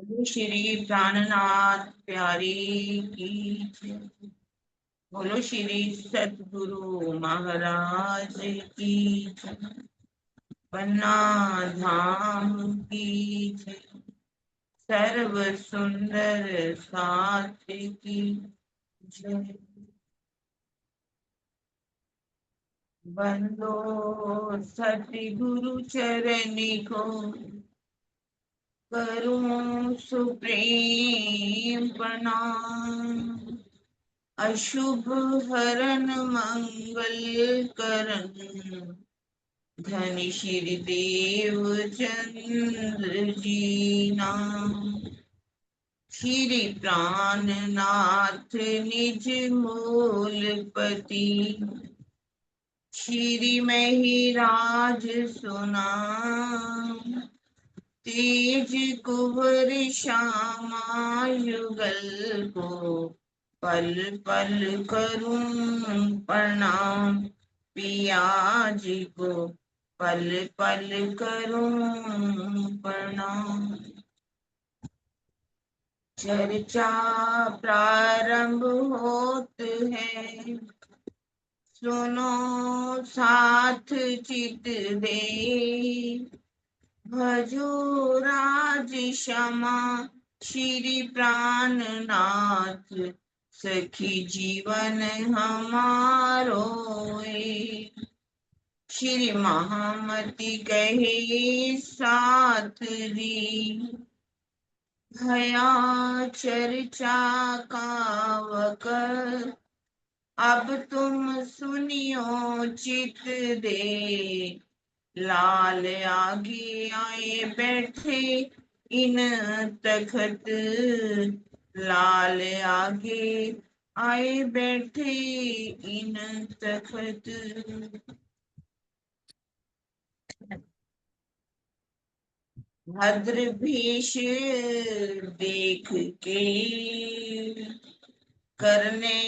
बोलो श्री प्राणनाथ प्यारी की जय। बोलो श्री सतगुरु महाराज की जय। पन्ना धाम की जय। सर्व सुंदर साथ की जय। बंदो सतगुरु चरणी को करूं सुप्रीम प्रणाम। अशुभ हरन मंगल करन धन श्री देव चंद्र जी नाम। श्री प्राणनाथ निज मूलपति श्री महिराज सुनाम। तेज कुंवर श्यामा युगल को पल पल करूं प्रणाम। पिया जी को पल पल करूं प्रणाम। चर्चा प्रारंभ होत है सुनो साथ चित दे। भजो राज क्षमा श्री प्राणनाथ सखी जीवन हमारो। श्री महामति कहे साथ दी भया चर्चा का वकर। अब तुम सुनियो चित दे लाल आगे आए बैठे इन तखत। लाल आगे आए बैठे इन तखत। भद्र भेष देख के करने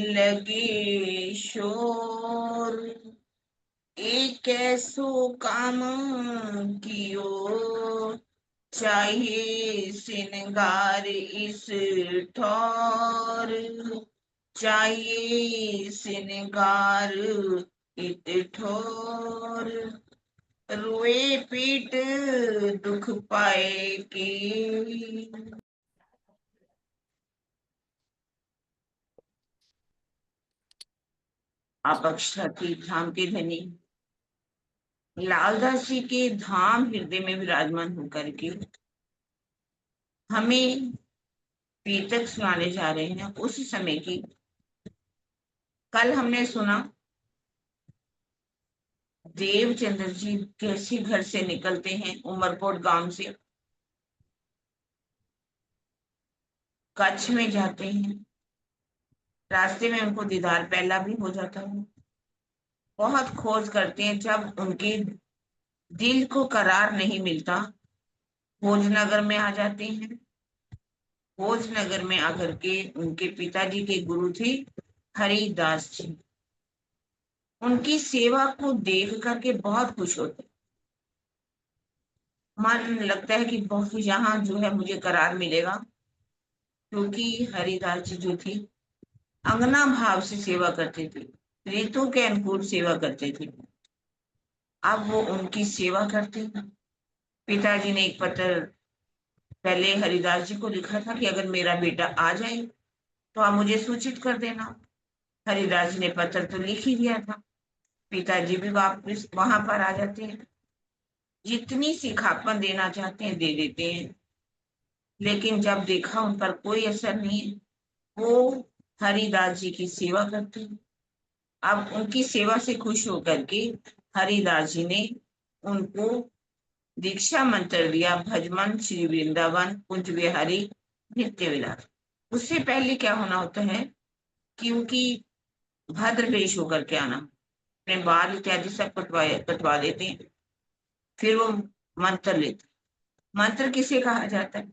लगे शोर। एक ऐसो काम कियो चाहिए श्रृंगार इस ठौर। चाहिए श्रृंगार इत ठौर। रोए पीट दुख पाए की। आप अक्षराती धाम के धनी लालदास जी के धाम हृदय में विराजमान होकर के हमें पीतक सुनाने जा रहे हैं उस समय की। कल हमने सुना देवचंद्र जी कैसे घर से निकलते हैं उमरकोट गांव से, कच्छ में जाते हैं। रास्ते में उनको दीदार पहला भी हो जाता है। बहुत खोज करते हैं, जब उनके दिल को करार नहीं मिलता भोजनगर में आ जाते हैं। भोजनगर में आकर के उनके पिताजी के गुरु थे हरिदास जी। उनकी सेवा को देख करके बहुत खुश होते। मन लगता है कि बहुत यहाँ जो है मुझे करार मिलेगा, क्योंकि हरिदास जी जो थी अंगना भाव से सेवा करते थे, ऋतु के अनुकूल सेवा करते थे। अब वो उनकी सेवा करते हैं। पिताजी ने एक पत्र पहले हरिदास जी को लिखा था कि अगर मेरा बेटा आ जाए तो आप मुझे सूचित कर देना। हरिदास जी ने पत्र तो लिख ही दिया था। पिताजी भी वापस वहां पर आ जाते हैं, जितनी सिखापन देना चाहते हैं दे देते हैं, लेकिन जब देखा उन पर कोई असर नहीं है, वो हरिदास जी की सेवा करते हैं। अब उनकी सेवा से खुश होकर के हरिदास जी ने उनको दीक्षा मंत्र दिया, भजमन श्री वृंदावन कुंज बिहारी नित्य विलास। उससे पहले क्या होना होता है कि उनकी भद्र वेश होकर के आना, अपने बाल इत्यादि सब कटवा देते हैं। फिर वो मंत्र लेते। मंत्र किसे कहा जाता है?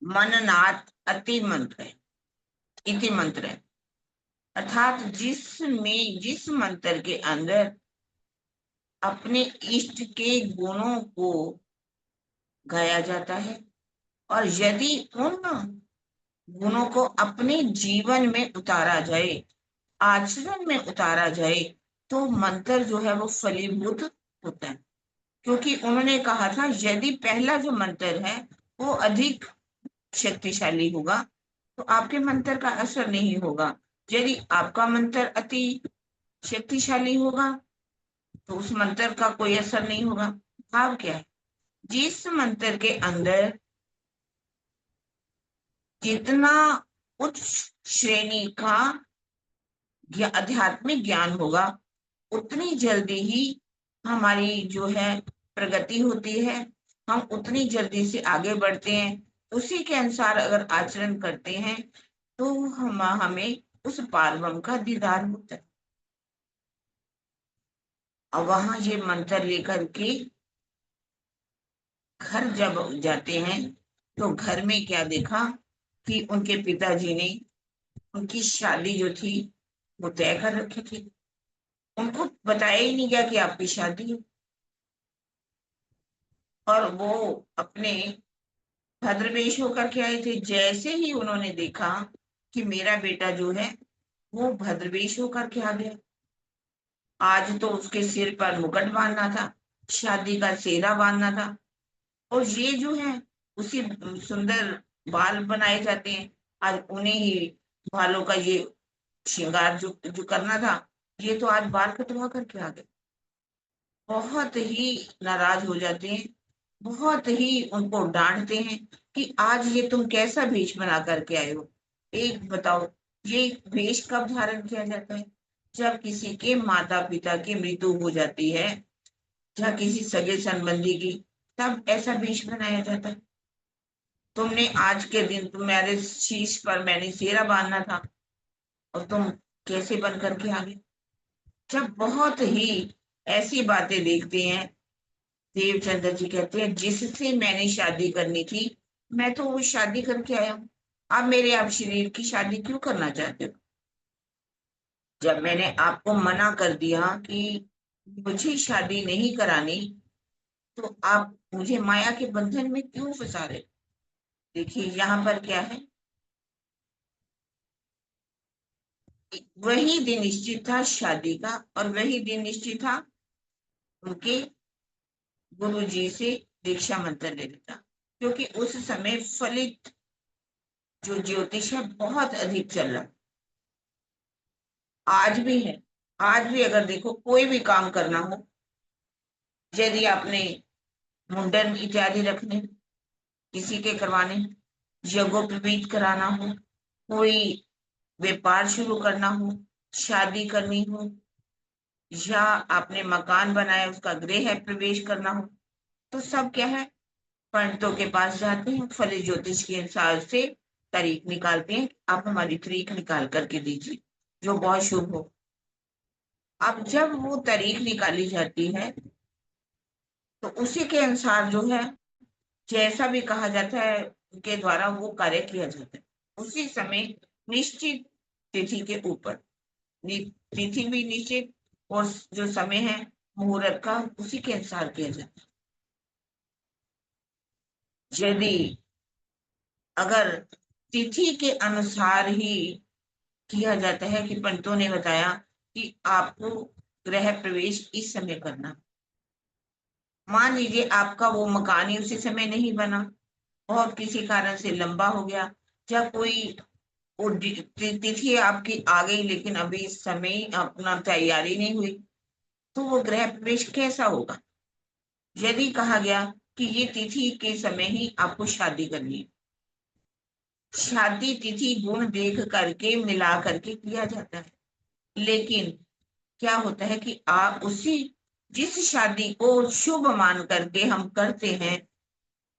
मननाथ अति मंत्र है, इति मंत्र है। अर्थात जिस मंत्र के अंदर अपने इष्ट के गुणों को गाया जाता है, और यदि उन गुणों को अपने जीवन में उतारा जाए, आचरण में उतारा जाए, तो मंत्र जो है वो फलीभूत होता है। क्योंकि उन्होंने कहा था यदि पहला जो मंत्र है वो अधिक शक्तिशाली होगा तो आपके मंत्र का असर नहीं होगा। यदि आपका मंत्र अति शक्तिशाली होगा तो उस मंत्र का कोई असर नहीं होगा। भाव क्या है? जिस मंत्र के अंदर जितना उच्च श्रेणी का आध्यात्मिक ज्ञान होगा उतनी जल्दी ही हमारी जो है प्रगति होती है, हम उतनी जल्दी से आगे बढ़ते हैं। उसी के अनुसार अगर आचरण करते हैं तो हमें उस पारब्रह्म का दीदार होता है। और वहां ये मंत्र लेकर के घर जब जाते हैं तो घर में क्या देखा कि उनके पिताजी ने उनकी शादी जो थी वो तय कर रखी थी। उनको बताया ही नहीं गया कि आपकी शादी है। और वो अपने भद्रवेश होकर के आए थे। जैसे ही उन्होंने देखा कि मेरा बेटा जो है वो भद्रवेश होकर के आ गया, आज तो उसके सिर पर मुकुट बांधना था, शादी का सेहरा बांधना था, और ये जो है उसी सुंदर बाल बनाए जाते हैं, आज उन्हें ही बालों का ये श्रृंगार जो जो करना था, ये तो आज बाल कटवा करके आ गए। बहुत ही नाराज हो जाते हैं, बहुत ही उनको डांटते हैं कि आज ये तुम कैसा वेश बना करके आए हो। एक बताओ, ये वेश कब धारण किया जाता है? जब किसी के माता पिता की मृत्यु हो जाती है या किसी सगे संबंधी की, तब ऐसा वेश बनाया जाता है। तुमने आज के दिन तुम्हारे शीश पर मैंने सेहरा बांधना था और तुम कैसे बन करके आ गए। जब बहुत ही ऐसी बातें देखते हैं, देवचंद्र जी कहते हैं जिससे मैंने शादी करनी थी मैं तो वो शादी करके आया हूँ, अब मेरे आप शरीर की शादी क्यों करना चाहते हो? जब मैंने आपको मना कर दिया कि मुझे शादी नहीं करानी तो आप मुझे माया के बंधन में क्यों फंसा रहे? देखिए यहाँ पर क्या है, वही दिन निश्चित था शादी का और वही दिन निश्चित था उनके गुरु जी से दीक्षा मंत्र लेने का। क्योंकि उस समय फलित जो ज्योतिष है बहुत अधिक चल रहा, आज भी है। आज भी अगर देखो कोई भी काम करना हो, यदि आपने मुंडन इत्यादि रखने, किसी के करवाने, यज्ञोपवीत कराना हो, कोई व्यापार शुरू करना हो, शादी करनी हो, या आपने मकान बनाया उसका गृह प्रवेश करना हो, तो सब क्या है, पंडितों के पास जाते हैं, फलित ज्योतिष के हिसाब से तारीख निकालते हैं, आप हमारी तारीख निकाल करके दीजिए जो बहुत शुभ हो। अब जब वो तारीख निकाली जाती है तो उसी के अनुसार जो है जैसा भी कहा जाता है उनके द्वारा वो कार्य किया जाता है। उसी समय निश्चित तिथि के ऊपर तिथि भी निश्चित और जो समय है मुहूर्त का उसी के अनुसार किया जाता है। यदि अगर तिथि के अनुसार ही किया जाता है कि पंडितों ने बताया कि आपको गृह प्रवेश इस समय करना, मान लीजिए आपका वो मकान ही उसी समय नहीं बना, बहुत किसी कारण से लंबा हो गया, या कोई वो तिथि आपकी आ गई लेकिन अभी इस समय अपना तैयारी नहीं हुई, तो वो गृह प्रवेश कैसा होगा? यदि कहा गया कि ये तिथि के समय ही आपको शादी करनी है, शादी तिथि गुण देख करके मिला करके किया जाता है। लेकिन क्या होता है कि आप उसी जिस शादी को शुभ मान करके हम करते हैं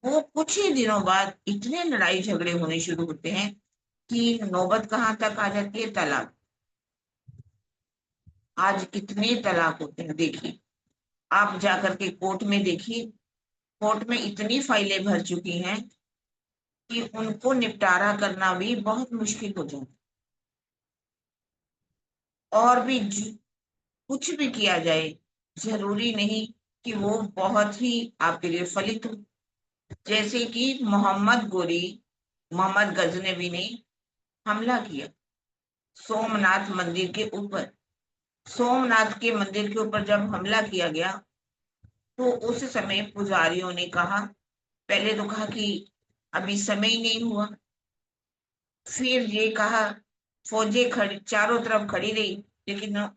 वो कुछ ही दिनों बाद इतने लड़ाई झगड़े होने शुरू होते हैं कि नौबत कहाँ तक आ जाती है, तलाक। आज कितने तलाक होते हैं देखिए, आप जाकर के कोर्ट में देखिए, कोर्ट में इतनी फाइलें भर चुकी हैं कि उनको निपटारा करना भी बहुत मुश्किल हो जाता है। और भी कुछ भी किया जाए, जरूरी नहीं कि वो बहुत ही आपके लिए फलित हो। जैसे कि मोहम्मद गजनवी ने हमला किया सोमनाथ मंदिर के ऊपर। सोमनाथ के मंदिर के ऊपर जब हमला किया गया तो उस समय पुजारियों ने कहा, पहले तो कहा कि अभी समय ही नहीं हुआ, फिर ये कहा, फौजें खड़ी चारों तरफ खड़ी रही, लेकिन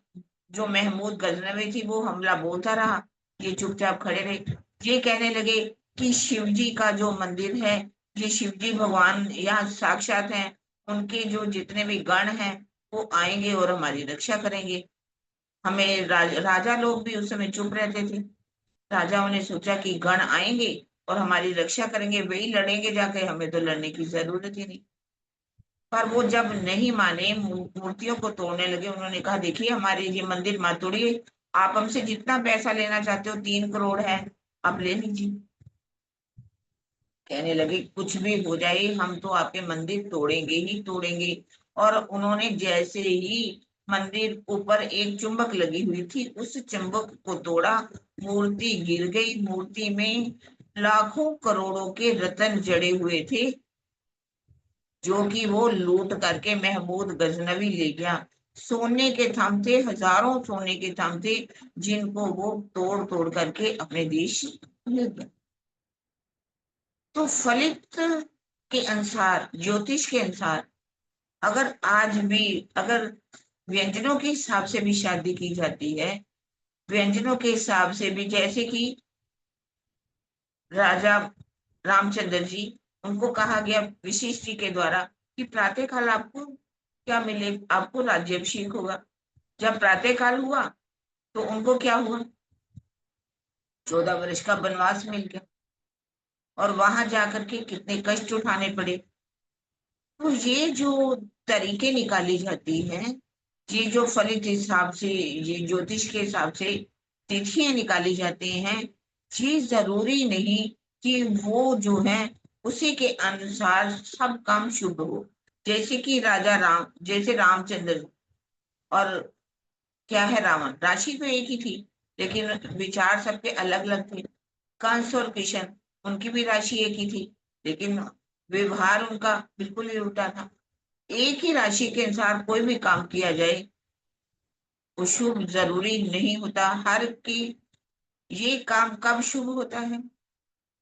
जो महमूद गजनवी थी वो हमला बोलता रहा, ये चुपचाप खड़े रहे। ये कहने लगे कि शिव जी का जो मंदिर है, ये शिव जी भगवान यहाँ साक्षात हैं, उनके जो जितने भी गण हैं वो आएंगे और हमारी रक्षा करेंगे। हमें राजा लोग भी उस समय चुप रहते थे। राजाओं ने सोचा कि गण आएंगे और हमारी रक्षा करेंगे, वही लड़ेंगे जाके, हमें तो लड़ने की जरूरत ही नहीं। पर वो जब नहीं माने, मूर्तियों को तोड़ने लगे, उन्होंने कहा देखिए हमारे ये मंदिर मत तोड़िए, आप हमसे जितना पैसा लेना चाहते हो 3 करोड़ है, आप ले लीजिए। कहने लगे कुछ भी हो जाए हम तो आपके मंदिर तोड़ेंगे ही तोड़ेंगे। और उन्होंने जैसे ही मंदिर ऊपर एक चुंबक लगी हुई थी, उस चुंबक को तोड़ा, मूर्ति गिर गई। मूर्ति में लाखों करोड़ों के रत्न जड़े हुए थे, जो कि वो लूट करके महमूद गजनवी ले गया। सोने के थम थे, हजारों सोने के थम थे, जिनको वो तोड़ तोड़ करके अपने देश ले गया। तो फलित के अनुसार, ज्योतिष के अनुसार, अगर आज भी अगर व्यंजनों के हिसाब से भी शादी की जाती है, व्यंजनों के हिसाब से भी, जैसे कि राजा रामचंद्र जी, उनको कहा गया वशिष्ठ जी के द्वारा कि प्रातः काल आपको क्या मिले, आपको राज्यभिषेक होगा। जब प्रातः काल हुआ तो उनको क्या हुआ, 14 वर्ष का वनवास मिल गया, और वहां जाकर के कितने कष्ट उठाने पड़े। तो ये जो तरीके निकाली जाती हैं, ये जो फलित हिसाब से, ये ज्योतिष के हिसाब से तिथियां निकाली जाती हैं, ये जरूरी नहीं कि वो जो है उसी के अनुसार सब काम शुभ हो। जैसे कि जैसे रामचंद्र और क्या है, रावण, राशि तो एक ही थी, लेकिन विचार सबके अलग अलग थे। कंस और किशन, उनकी भी राशि एक ही थी, लेकिन व्यवहार उनका बिल्कुल ही उल्टा था। एक ही राशि के अनुसार कोई भी काम किया जाए वो शुभ जरूरी नहीं होता। हर की ये काम कब शुभ होता है,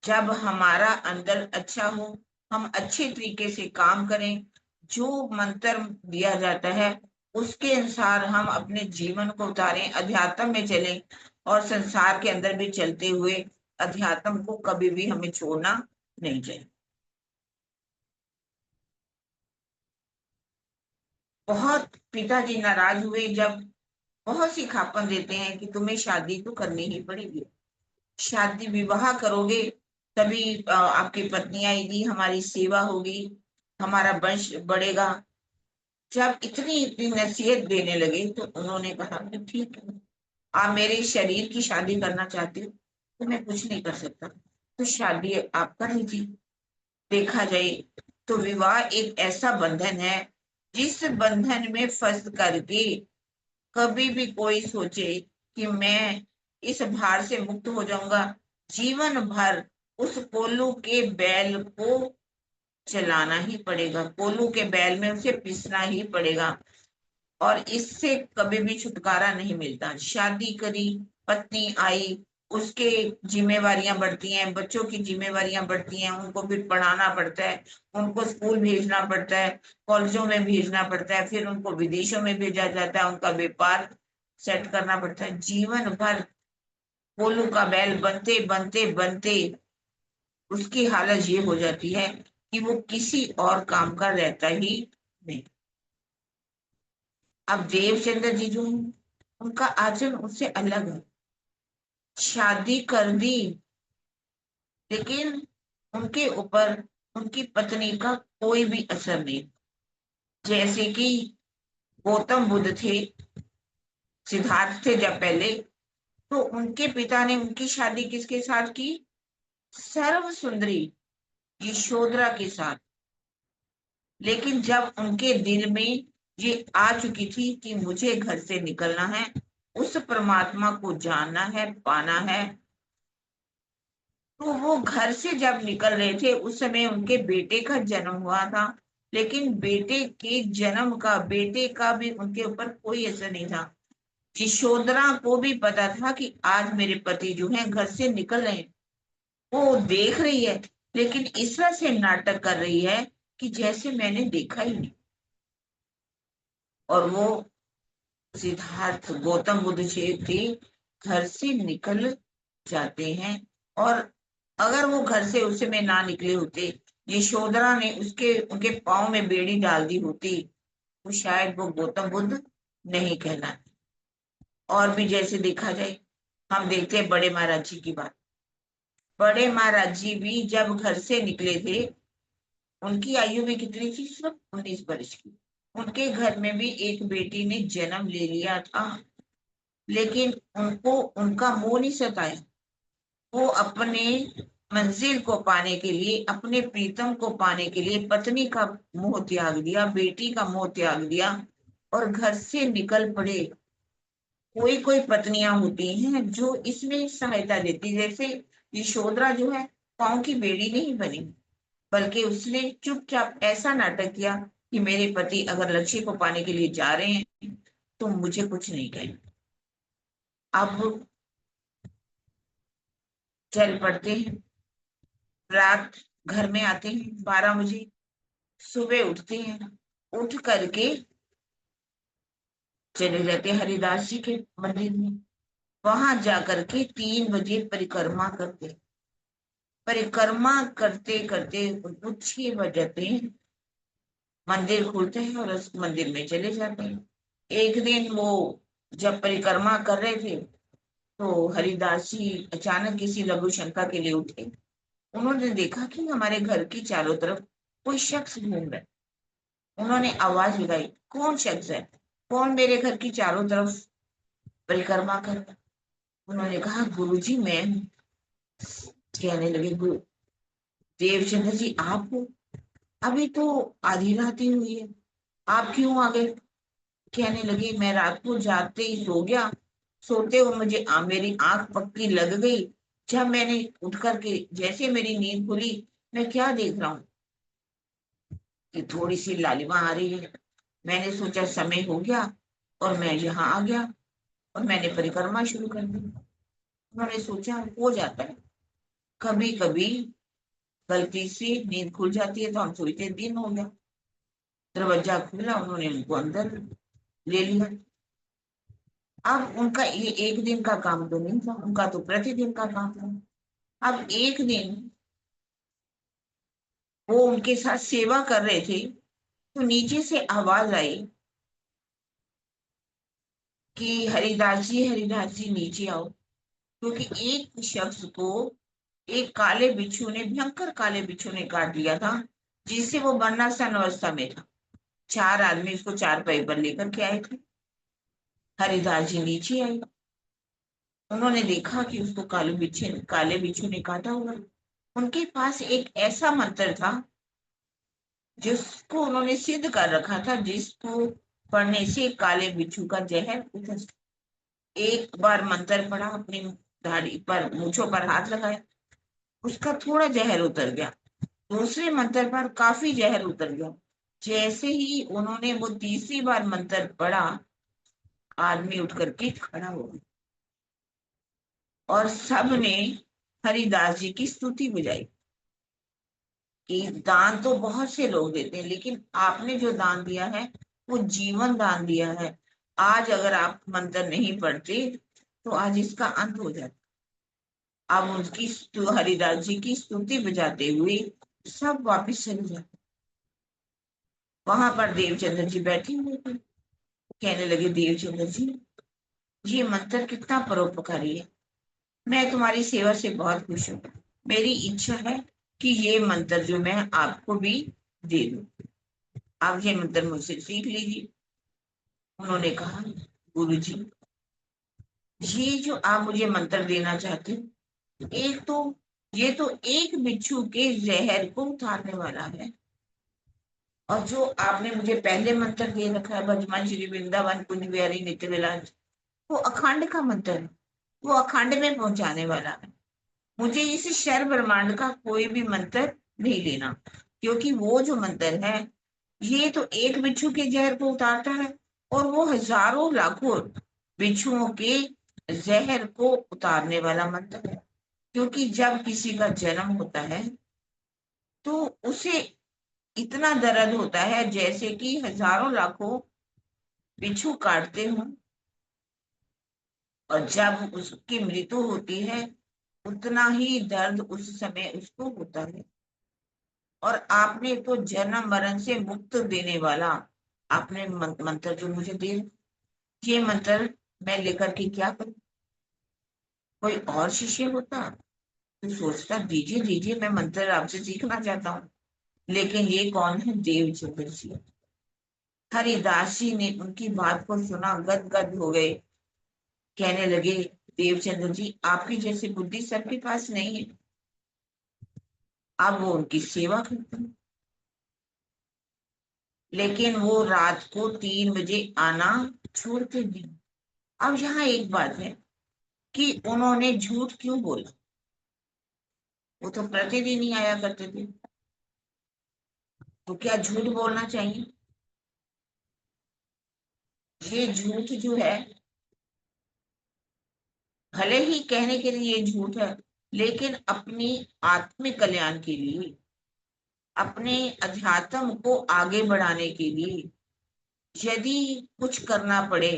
जब हमारा अंदर अच्छा हो, हम अच्छे तरीके से काम करें, जो मंत्र दिया जाता है उसके अनुसार हम अपने जीवन को उतारें, अध्यात्म में चलें, और संसार के अंदर भी चलते हुए अध्यात्म को कभी भी हमें छोड़ना नहीं चाहिए। बहुत पिताजी नाराज हुए जब बहुत सी खापन देते हैं कि तुम्हें शादी तो करनी ही पड़ेगी, शादी विवाह करोगे तभी आपकी पत्नी आएगी, हमारी सेवा होगी, हमारा वंश बढ़ेगा। जब इतनी इतनी नसीहत देने लगे तो उन्होंने कहा कि ठीक है, आप मेरे शरीर की शादी करना चाहते हो तो मैं कुछ नहीं कर सकता, तो शादी आप कर लीजिए। देखा जाए तो विवाह एक ऐसा बंधन है, जिस बंधन में फंस करके कभी भी कोई सोचे कि मैं इस भार से मुक्त हो जाऊंगा, जीवन भर उस कोल्लू के बैल को चलाना ही पड़ेगा, कोल्लू के बैल में उसे पिसना ही पड़ेगा, और इससे कभी भी छुटकारा नहीं मिलता। शादी करी, पत्नी आई, उसके जिम्मेवारियां बढ़ती हैं, बच्चों की जिम्मेवारियां बढ़ती हैं, उनको फिर पढ़ाना पड़ता है, उनको स्कूल भेजना पड़ता है, कॉलेजों में भेजना पड़ता है, फिर उनको विदेशों में भेजा जाता है, उनका व्यापार सेट करना पड़ता है। जीवन भर कोल्लू का बैल बनते बनते बनते उसकी हालत ये हो जाती है कि वो किसी और काम का रहता ही नहीं। अब देवचंद्र जी जो हैं, उनका आचरण उससे अलग है। शादी कर दी, लेकिन उनके ऊपर उनकी पत्नी का कोई भी असर नहीं। जैसे कि गौतम बुद्ध थे, सिद्धार्थ थे जब पहले, तो उनके पिता ने उनकी शादी किसके साथ की, सर्व सुंदरी यशोधरा के साथ। लेकिन जब उनके दिल में ये आ चुकी थी कि मुझे घर से निकलना है, उस परमात्मा को जानना है, पाना है, तो वो घर से जब निकल रहे थे उस समय उनके बेटे का जन्म हुआ था, लेकिन बेटे का भी उनके ऊपर कोई असर नहीं था। यशोधरा को भी पता था कि आज मेरे पति जो है घर से निकल रहे हैं। वो देख रही है, लेकिन इस तरह से नाटक कर रही है कि जैसे मैंने देखा ही नहीं। और वो सिद्धार्थ गौतम बुद्ध जी थे, घर से निकल जाते हैं। और अगर वो घर से उस समय ना निकले होते, यशोधरा ने उसके उनके पाँव में बेड़ी डाल दी होती, तो शायद वो गौतम बुद्ध नहीं कहलाते। और भी जैसे देखा जाए, हम देखते हैं बड़े महाराज जी की बात। बड़े महाराज जी भी जब घर से निकले थे, उनकी आयु भी कितनी थी? सिर्फ 19 वर्ष की। उनके घर में भी एक बेटी ने जन्म ले लिया था, लेकिन उनको उनका मोह नहीं सताया। वो अपने मंजिल को पाने के लिए, अपने प्रीतम को पाने के लिए पत्नी का मोह त्याग दिया, बेटी का मोह त्याग दिया और घर से निकल पड़े। कोई कोई पत्नियां होती हैं जो इसमें सहायता देती, जैसे यशोधरा जो है, पाँव की बेड़ी नहीं बनी, बल्कि उसने चुपचाप ऐसा नाटक किया कि मेरे पति अगर लक्ष्य को पाने के लिए जा रहे हैं तो मुझे कुछ नहीं कहना। अब चल पड़ते हैं, रात घर में आते हैं 12 बजे, सुबह उठते हैं, उठ करके चले जाते हैं हरिदास जी के मंदिर में। वहां जाकर के 3 बजे परिक्रमा करते, परिक्रमा करते करते उनको 6 बज जाते हैं। मंदिर खुलते हैं और उस मंदिर में चले जाते हैं। एक दिन वो जब परिक्रमा कर रहे थे, तो हरिदास जी अचानक किसी लघु शंका के लिए उठे। उन्होंने देखा कि हमारे घर की चारों तरफ कोई शख्स घूम रहा है। उन्होंने आवाज लगाई, कौन शख्स है? कौन मेरे घर की चारों तरफ परिक्रमा कर रहा है? उन्होंने कहा, गुरुजी मैं हूँ। कहने लगे, गुरु देवचंद्र जी आप हो? अभी तो आधी रात ही हुई है, आप क्यों आ गए? कहने लगे, मैं रात को जागते ही सो गया, सोते हुए मुझे मेरी आंख पक्की लग गई। जब मैंने उठ करके जैसे मेरी नींद खुली, मैं क्या देख रहा हूँ कि थोड़ी सी लालिमा आ रही है। मैंने सोचा समय हो गया और मैं यहाँ आ गया और मैंने परिक्रमा शुरू कर दी। उन्होंने सोचा हो जाता है, कभी कभी गलती से नींद खुल जाती है, तो हम सोचते दिन हो गया। दरवाजा खुला, उन्होंने उनको अंदर ले लिया। अब उनका ये एक दिन का काम तो नहीं था, उनका तो प्रतिदिन का काम था। अब एक दिन वो उनके साथ सेवा कर रहे थे, तो नीचे से आवाज आई कि हरिदास जी नीचे आओ। क्योंकि एक शख्स को एक काले बिच्छू ने, भयंकर काले बिच्छू ने काट लिया था, जिससे वो मरणासन अवस्था में था। 4 आदमी उसको चारपाई पर लेकर के आए थे। हरिदास जी नीचे आए, उन्होंने देखा कि उसको काले बिच्छू ने काटा हुआ। उनके पास एक ऐसा मंत्र था जिसको उन्होंने सिद्ध कर रखा था, जिसको पढ़ने से काले बिच्छू का जहर उतर। एक बार मंत्र पढ़ा, अपनी दाढ़ी पर, मूंछों पर हाथ लगाया, उसका थोड़ा जहर उतर गया। दूसरे मंत्र पर काफी जहर उतर गया। जैसे ही उन्होंने वो तीसरी बार मंत्र पढ़ा, आदमी उठ करके खड़ा हो गया और सबने हरिदास जी की स्तुति बुझाई कि दान तो बहुत से लोग देते हैं, लेकिन आपने जो दान दिया है वो जीवन दान दिया है। आज अगर आप मंत्र नहीं पढ़ते तो आज इसका अंत हो जाता। अब उनकी हरिदास जी की स्तुति बजाते हुए सब वापिस चले जाते। वहां पर देवचंद्र जी बैठे हुए थे। कहने लगे, देवचंद्र जी ये मंत्र कितना परोपकारी है, मैं तुम्हारी सेवा से बहुत खुश हूँ। मेरी इच्छा है कि ये मंत्र जो मैं आपको भी दे दूं, आप ये मंत्र मुझसे सीख लीजिए। उन्होंने कहा, गुरु जी ये जो आप मुझे मंत्र देना चाहते हो, एक तो ये तो एक बिच्छू के जहर को उतारने वाला है, और जो आपने मुझे पहले मंत्र दे रखा है, भजमान श्री वृंदावन कुंज बिहारी नित्य विलास, वो अखंड का मंत्र है, वो अखंड में पहुंचाने वाला है। मुझे इस शर ब्रह्मांड का कोई भी मंत्र नहीं लेना, क्योंकि वो जो मंत्र है ये तो एक बिच्छू के जहर को उतारता है, और वो हजारों लाखों बिच्छुओं के जहर को उतारने वाला मंत्र है। क्योंकि जब किसी का जन्म होता है तो उसे इतना दर्द होता है जैसे कि हजारों लाखों बिच्छू काटते हों, और जब उसकी मृत्यु होती है उतना ही दर्द उस समय उसको होता है। और आपने तो जन्म मरण से मुक्त देने वाला आपने मंत्र जो मुझे दे, ये मंत्र मैं लेकर के क्या करूं? कोई और शिष्य होता तो सोचता दीजिए दीजिए, मैं मंत्र आपसे सीखना चाहता हूँ। लेकिन ये कौन है? देवचंद्र जी। हरिदास जी ने उनकी बात को सुना, गदगद हो गए। कहने लगे, देवचंद्र जी आपकी जैसी बुद्धि सबके पास नहीं है। अब वो उनकी सेवा करते हैं, लेकिन वो रात को 3 बजे आना छोड़ते नहीं। अब यहाँ एक बात है कि उन्होंने झूठ क्यों बोला? वो तो प्रतिदिन ही आया करते थे, तो क्या झूठ बोलना चाहिए? ये झूठ जो है, भले ही कहने के लिए ये झूठ है, लेकिन अपनी आत्मिक कल्याण के लिए, अपने अध्यात्म को आगे बढ़ाने के लिए यदि कुछ करना पड़े,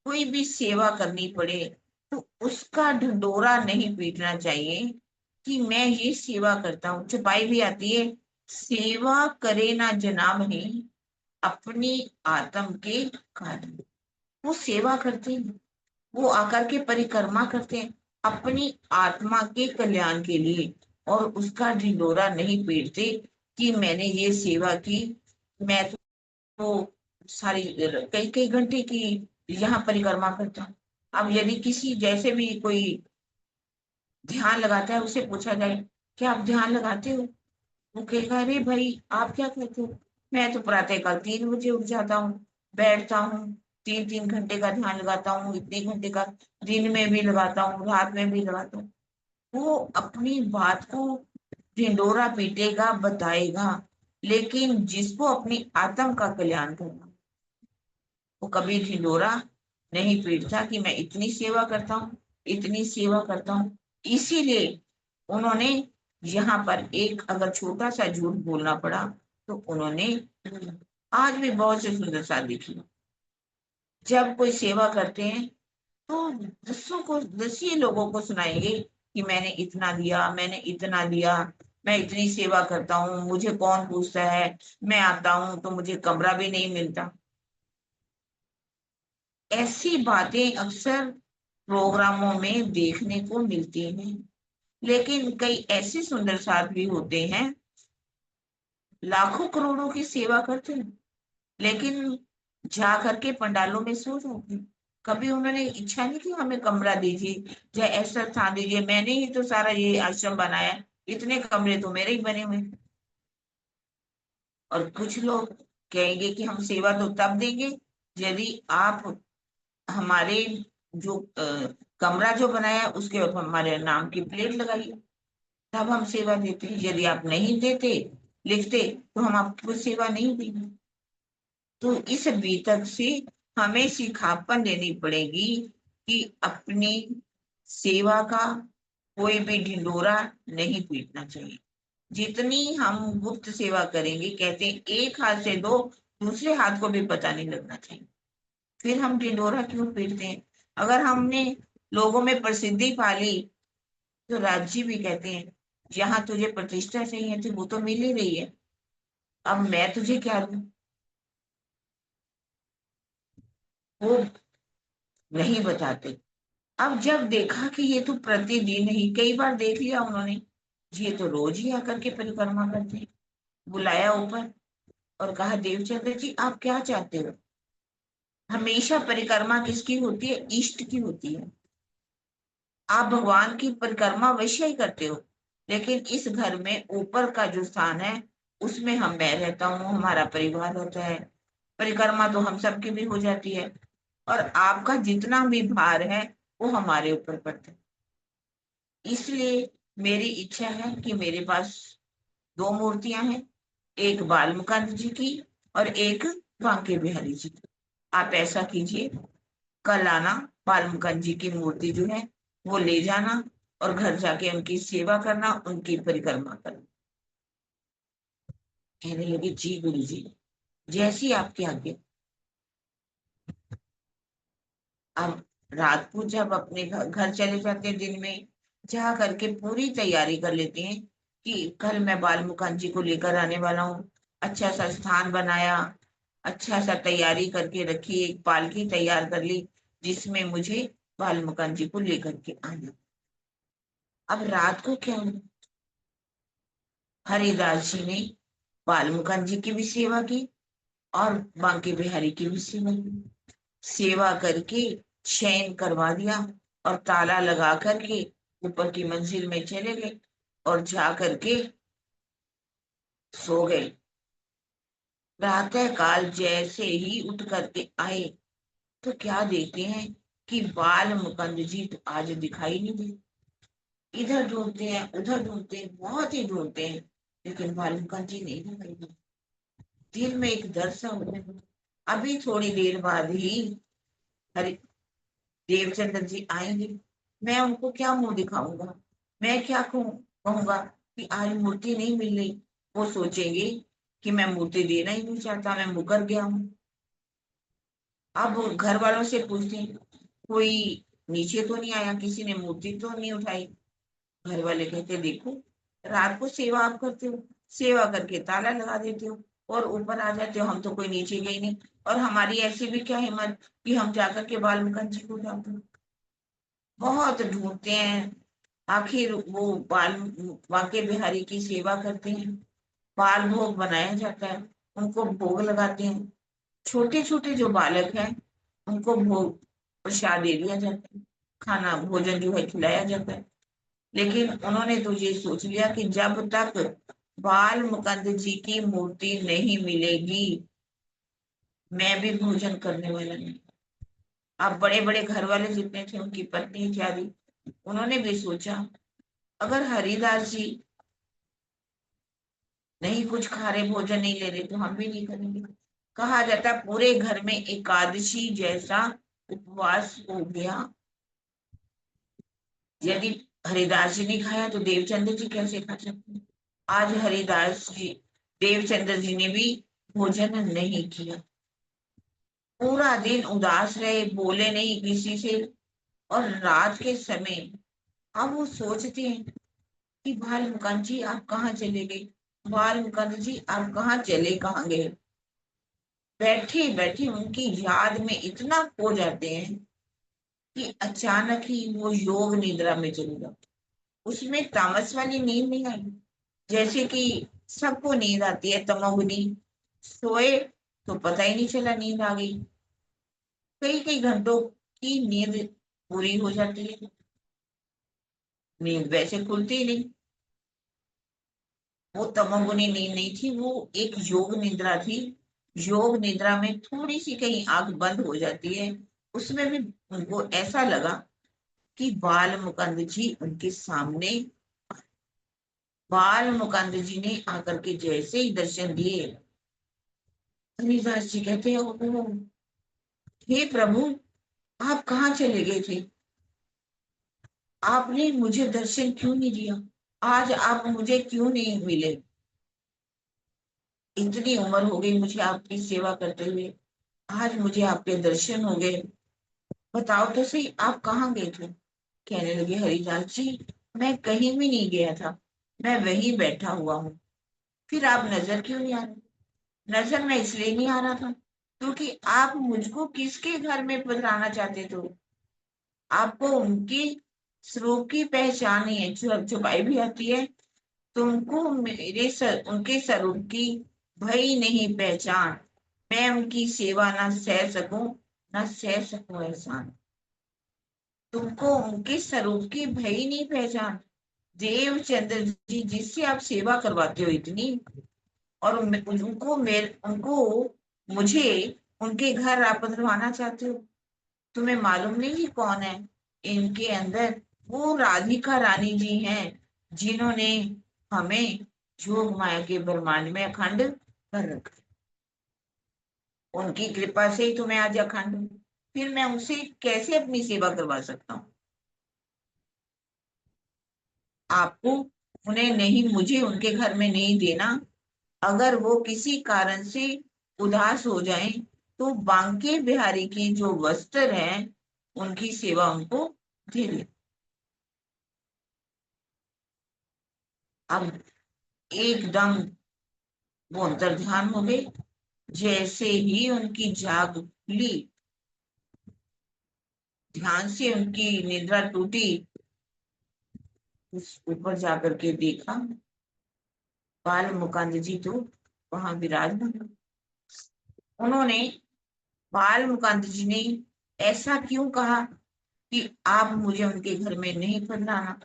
कोई भी सेवा करनी पड़े, तो उसका ढिंढोरा नहीं पीटना चाहिए कि मैं ये सेवा करता हूँ। छुपाई भी आती है, सेवा करे ना जनाब ही अपनी आत्म के कारण। वो सेवा करते हैं, वो आकर के परिक्रमा करते हैं अपनी आत्मा के कल्याण के लिए, और उसका ढिंढोरा नहीं पीटते कि मैंने ये सेवा की। मैं तो सारी कई कई घंटे की यहाँ परिक्रमा करता हूँ। अब यदि किसी जैसे भी कोई ध्यान लगाता है, उसे पूछा जाए क्या आप ध्यान लगाते हो? वो कहेगा अरे भाई आप क्या कहते हो, मैं तो प्रातःकाल 3 बजे उठ जाता हूँ, बैठता हूँ, 3 3 घंटे का ध्यान लगाता हूँ, इतने घंटे का दिन में भी लगाता हूँ, रात में भी लगाता हूँ। वो अपनी बात को ढिंडोरा पीटेगा, बताएगा, लेकिन जिसको अपनी आत्म का कल्याण करना, वो कभी ढिंडोरा नहीं पीटता कि मैं इतनी सेवा करता हूँ, इतनी सेवा करता हूँ। इसीलिए उन्होंने यहाँ पर एक अगर छोटा सा झूठ बोलना पड़ा तो उन्होंने आज भी बहुत से सुंदर सा लिखी। जब कोई सेवा करते हैं तो दसियों लोगों को सुनाएंगे कि मैंने इतना दिया, मैंने इतना दिया, मैं इतनी सेवा करता हूँ, मुझे कौन पूछता है, मैं आता हूँ तो मुझे कमरा भी नहीं मिलता। ऐसी बातें अक्सर प्रोग्रामों में देखने को मिलती हैं। लेकिन कई ऐसे सुंदर साथ भी होते हैं, लाखों करोड़ों की सेवा करते हैं, लेकिन जा करके पंडालों में सो जाते हैं। कभी उन्होंने इच्छा नहीं की हमें कमरा दीजिए या ऐसा स्थान दीजिए, मैंने ही तो सारा ये आश्रम बनाया, इतने कमरे तो मेरे ही बने हुए। और कुछ लोग कहेंगे कि हम सेवा तो तब देंगे यदि आप हमारे जो कमरा जो बनाया है, उसके ऊपर हमारे नाम की प्लेट लगाइए, तब हम सेवा देते हैं। यदि आप नहीं देते, लिखते, तो हम आपको सेवा नहीं देंगे। तो इस बीतक से हमें सिखापन लेनी पड़ेगी कि अपनी सेवा का कोई भी ढिंडोरा नहीं पीटना चाहिए। जितनी हम गुप्त सेवा करेंगे, कहते हैं एक हाथ से दो, दूसरे हाथ को भी पता नहीं लगना चाहिए। फिर हम ढिंडोरा क्यों पीटते हैं? अगर हमने लोगों में प्रसिद्धि पा ली तो राज्य भी कहते हैं जहां तुझे प्रतिष्ठा चाहिए थी वो तो मिल ही रही है, अब मैं तुझे क्या दूं? वो नहीं बताते। अब जब देखा कि ये तो प्रतिदिन ही, कई बार देख लिया उन्होंने, ये तो रोज ही आकर के परिक्रमा करते हैं, बुलाया ऊपर और कहा देवचंद्र जी आप क्या चाहते हो? हमेशा परिक्रमा किसकी होती है? इष्ट की होती है। आप भगवान की परिक्रमा अवश्य ही करते हो, लेकिन इस घर में ऊपर का जो स्थान है उसमें हम मैं रहता हूँ, हमारा परिवार रहता है, परिक्रमा तो हम सबकी भी हो जाती है, और आपका जितना भी भार है वो हमारे ऊपर पड़ता है। इसलिए मेरी इच्छा है कि मेरे पास दो मूर्तियां हैं, एक बालमुकुंद जी की और एक बांके बिहारी जी की। आप ऐसा कीजिए, कल आना, बालमुकुंद जी की मूर्ति जो है वो ले जाना और घर जाके उनकी सेवा करना, उनकी परिक्रमा करना। कहने लगे, जी गुरु जी, जैसी आपकी आज्ञा। अब रात को जब अपने घर चले जाते हैं, दिन में जा करके पूरी तैयारी कर लेते हैं कि कल मैं बालमुकुंद जी को लेकर आने वाला हूँ। अच्छा सा स्थान बनाया, अच्छा सा तैयारी करके रखी, एक पालकी तैयार कर ली जिसमें मुझे बालमुकुंद जी को लेकर के आना। अब रात को क्या हुआ, हरिदास जी ने बालमुकुंद जी की भी सेवा की और बांके बिहारी की भी सेवा की। सेवा करके शयन करवा दिया और ताला लगा करके ऊपर की मंजिल में चले गए और जा करके सो गए। प्रातः काल जैसे ही उठ करके आए तो क्या देखते हैं कि बाल मुकुंद जी तो आज दिखाई नहीं दे। इधर ढूंढते हैं, उधर ढूंढते हैं, बहुत ही ढूंढते हैं, लेकिन बाल मुकुंद जी नहीं दिखाई दे। दिल में एक डर सा होने लगा। अभी थोड़ी देर बाद ही हरि देवचंद्र जी आएंगे, मैं उनको क्या मुंह दिखाऊंगा, मैं क्या कहूंगा कि आज मूर्ति नहीं मिल रही। वो सोचेंगे कि मैं मूर्ति देना ही नहीं चाहता, मैं मुकर गया हूँ। अब घर वालों से पूछते हैं, कोई नीचे तो नहीं आया, किसी ने मूर्ति तो नहीं उठाई। घर वाले कहते, देखो रात को सेवा आप करते हो, सेवा करके ताला लगा देते हो और ऊपर आ जाते हो, हम तो कोई नीचे गए नहीं। और हमारी ऐसी भी क्या हिम्मत कि हम जाकर के बाल मुकुंद जी को उठाते हो। बहुत ढूंढते हैं, आखिर वो बाल बांके बिहारी की सेवा करते हैं, बाल भोग बनाया जाता है, उनको भोग लगाते हैं। छोटे छोटे जो बालक हैं उनको भोग प्रसाद दे दिया जाता है, खाना भोजन जो है खिलाया जाता है। लेकिन उन्होंने तो ये सोच लिया कि जब तक बाल मुकुंद जी की मूर्ति नहीं मिलेगी मैं भी भोजन करने वाला नहीं। अब बड़े बड़े घर वाले जितने थे, उनकी पत्नी इत्यादि, उन्होंने भी सोचा अगर हरिदास जी नहीं कुछ खा रहे, भोजन नहीं ले रहे, तो हम भी नहीं करेंगे। कहा जाता पूरे घर में एकादशी जैसा उपवास हो गया। यदि हरिदास जी ने खाया तो देवचंद्र जी कैसे खा सकते हैं। आज हरिदास जी, देवचंद्र जी ने भी भोजन नहीं किया, पूरा दिन उदास रहे, बोले नहीं किसी से। और रात के समय अब वो सोचते हैं कि बाल मुकुंद जी आप कहाँ चले गए, बाल मुकुंद जी आप कहाँ चले कहाँ गए। बैठे बैठे उनकी याद में इतना खो जाते हैं कि अचानक ही वो योग निद्रा में चले जाते। उसमें तामस वाली नींद नहीं आई, जैसे कि सबको नींद आती है तमोगुनी। सोए तो पता ही नहीं चला नींद आ गई, कई कई घंटों की नींद पूरी हो जाती है, नींद वैसे खुलती ही नहीं। वो तमोगुनी नींद नहीं थी, वो एक योग निद्रा थी। योग निद्रा में थोड़ी सी कहीं आंख बंद हो जाती है, उसमें भी उनको ऐसा लगा कि बाल मुकुंद जी उनके सामने। बाल मुकुंद जी ने आकर के जैसे ही दर्शन दिए, हरिदास जी कहते हैं, "ओहो, हे प्रभु, आप कहाँ चले गए थे, आपने मुझे दर्शन क्यों नहीं दिया, आज आप मुझे क्यों नहीं मिले, इतनी उम्र हो गई मुझे आपकी सेवा करते हुए, आज मुझे आपके दर्शन हो गए, बताओ तो सही आप कहाँ गए थे।" कहने लगे, हरिदास जी मैं कहीं भी नहीं गया था, मैं वहीं बैठा हुआ हूँ। फिर आप नजर क्यों नहीं आ रहे। नजर में इसलिए नहीं आ रहा था क्योंकि आप मुझको किसके घर में पधराना चाहते थे। आपको उनकी स्वरूप की पहचान ही है, छुपाई भी आती है। तुमको उनके स्वरूप की भई नहीं पहचान, मैं उनकी सेवा ना सह सकूं, ना सह सकूं एहसान। तुमको उनके स्वरूप की भई नहीं पहचान। देवचंद्र जी जिससे आप सेवा करवाते हो इतनी, और उनको मुझे उनके घर आप पधरवाना चाहते हो। तुम्हें मालूम नहीं ये कौन है, इनके अंदर वो राधिका रानी जी हैं, जिन्होंने हमें जोग माया के ब्रह्मांड में अखंड कर रखा। उनकी कृपा से ही तो मैं आज अखंड हूँ। फिर मैं उनसे कैसे अपनी सेवा करवा सकता हूँ? आपको उन्हें नहीं, मुझे उनके घर में नहीं देना। अगर वो किसी कारण से उदास हो जाएं, तो बांके बिहारी की जो वस्त्र है उनकी सेवा उनको दे दे। अब एकदम वो अंतर्ध्यान हो गए। जैसे ही उनकी जाग खुली, ध्यान से उनकी निद्रा टूटी, उस ऊपर जाकर के देखा, बाल मुकुंद जी तो वहां विराजमान। उन्होंने, बाल मुकुंद जी ने ऐसा क्यों कहा कि आप मुझे उनके घर में नहीं पधराना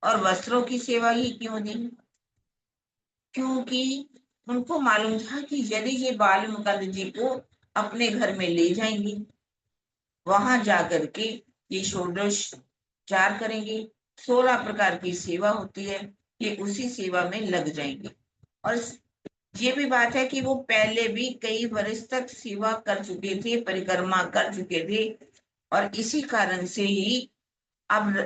और वस्त्रों की सेवा ही क्यों दी? क्योंकि उनको मालूम था कि यदि ये बाल मुकुंद जी को अपने घर में ले जाएंगे, वहां जाकर के ये षोडशोपचार करेंगे, 16 प्रकार की सेवा होती है, ये उसी सेवा में लग जाएंगे। और ये भी बात है कि वो पहले भी कई वर्ष तक सेवा कर चुके थे, परिक्रमा कर चुके थे, और इसी कारण से ही अब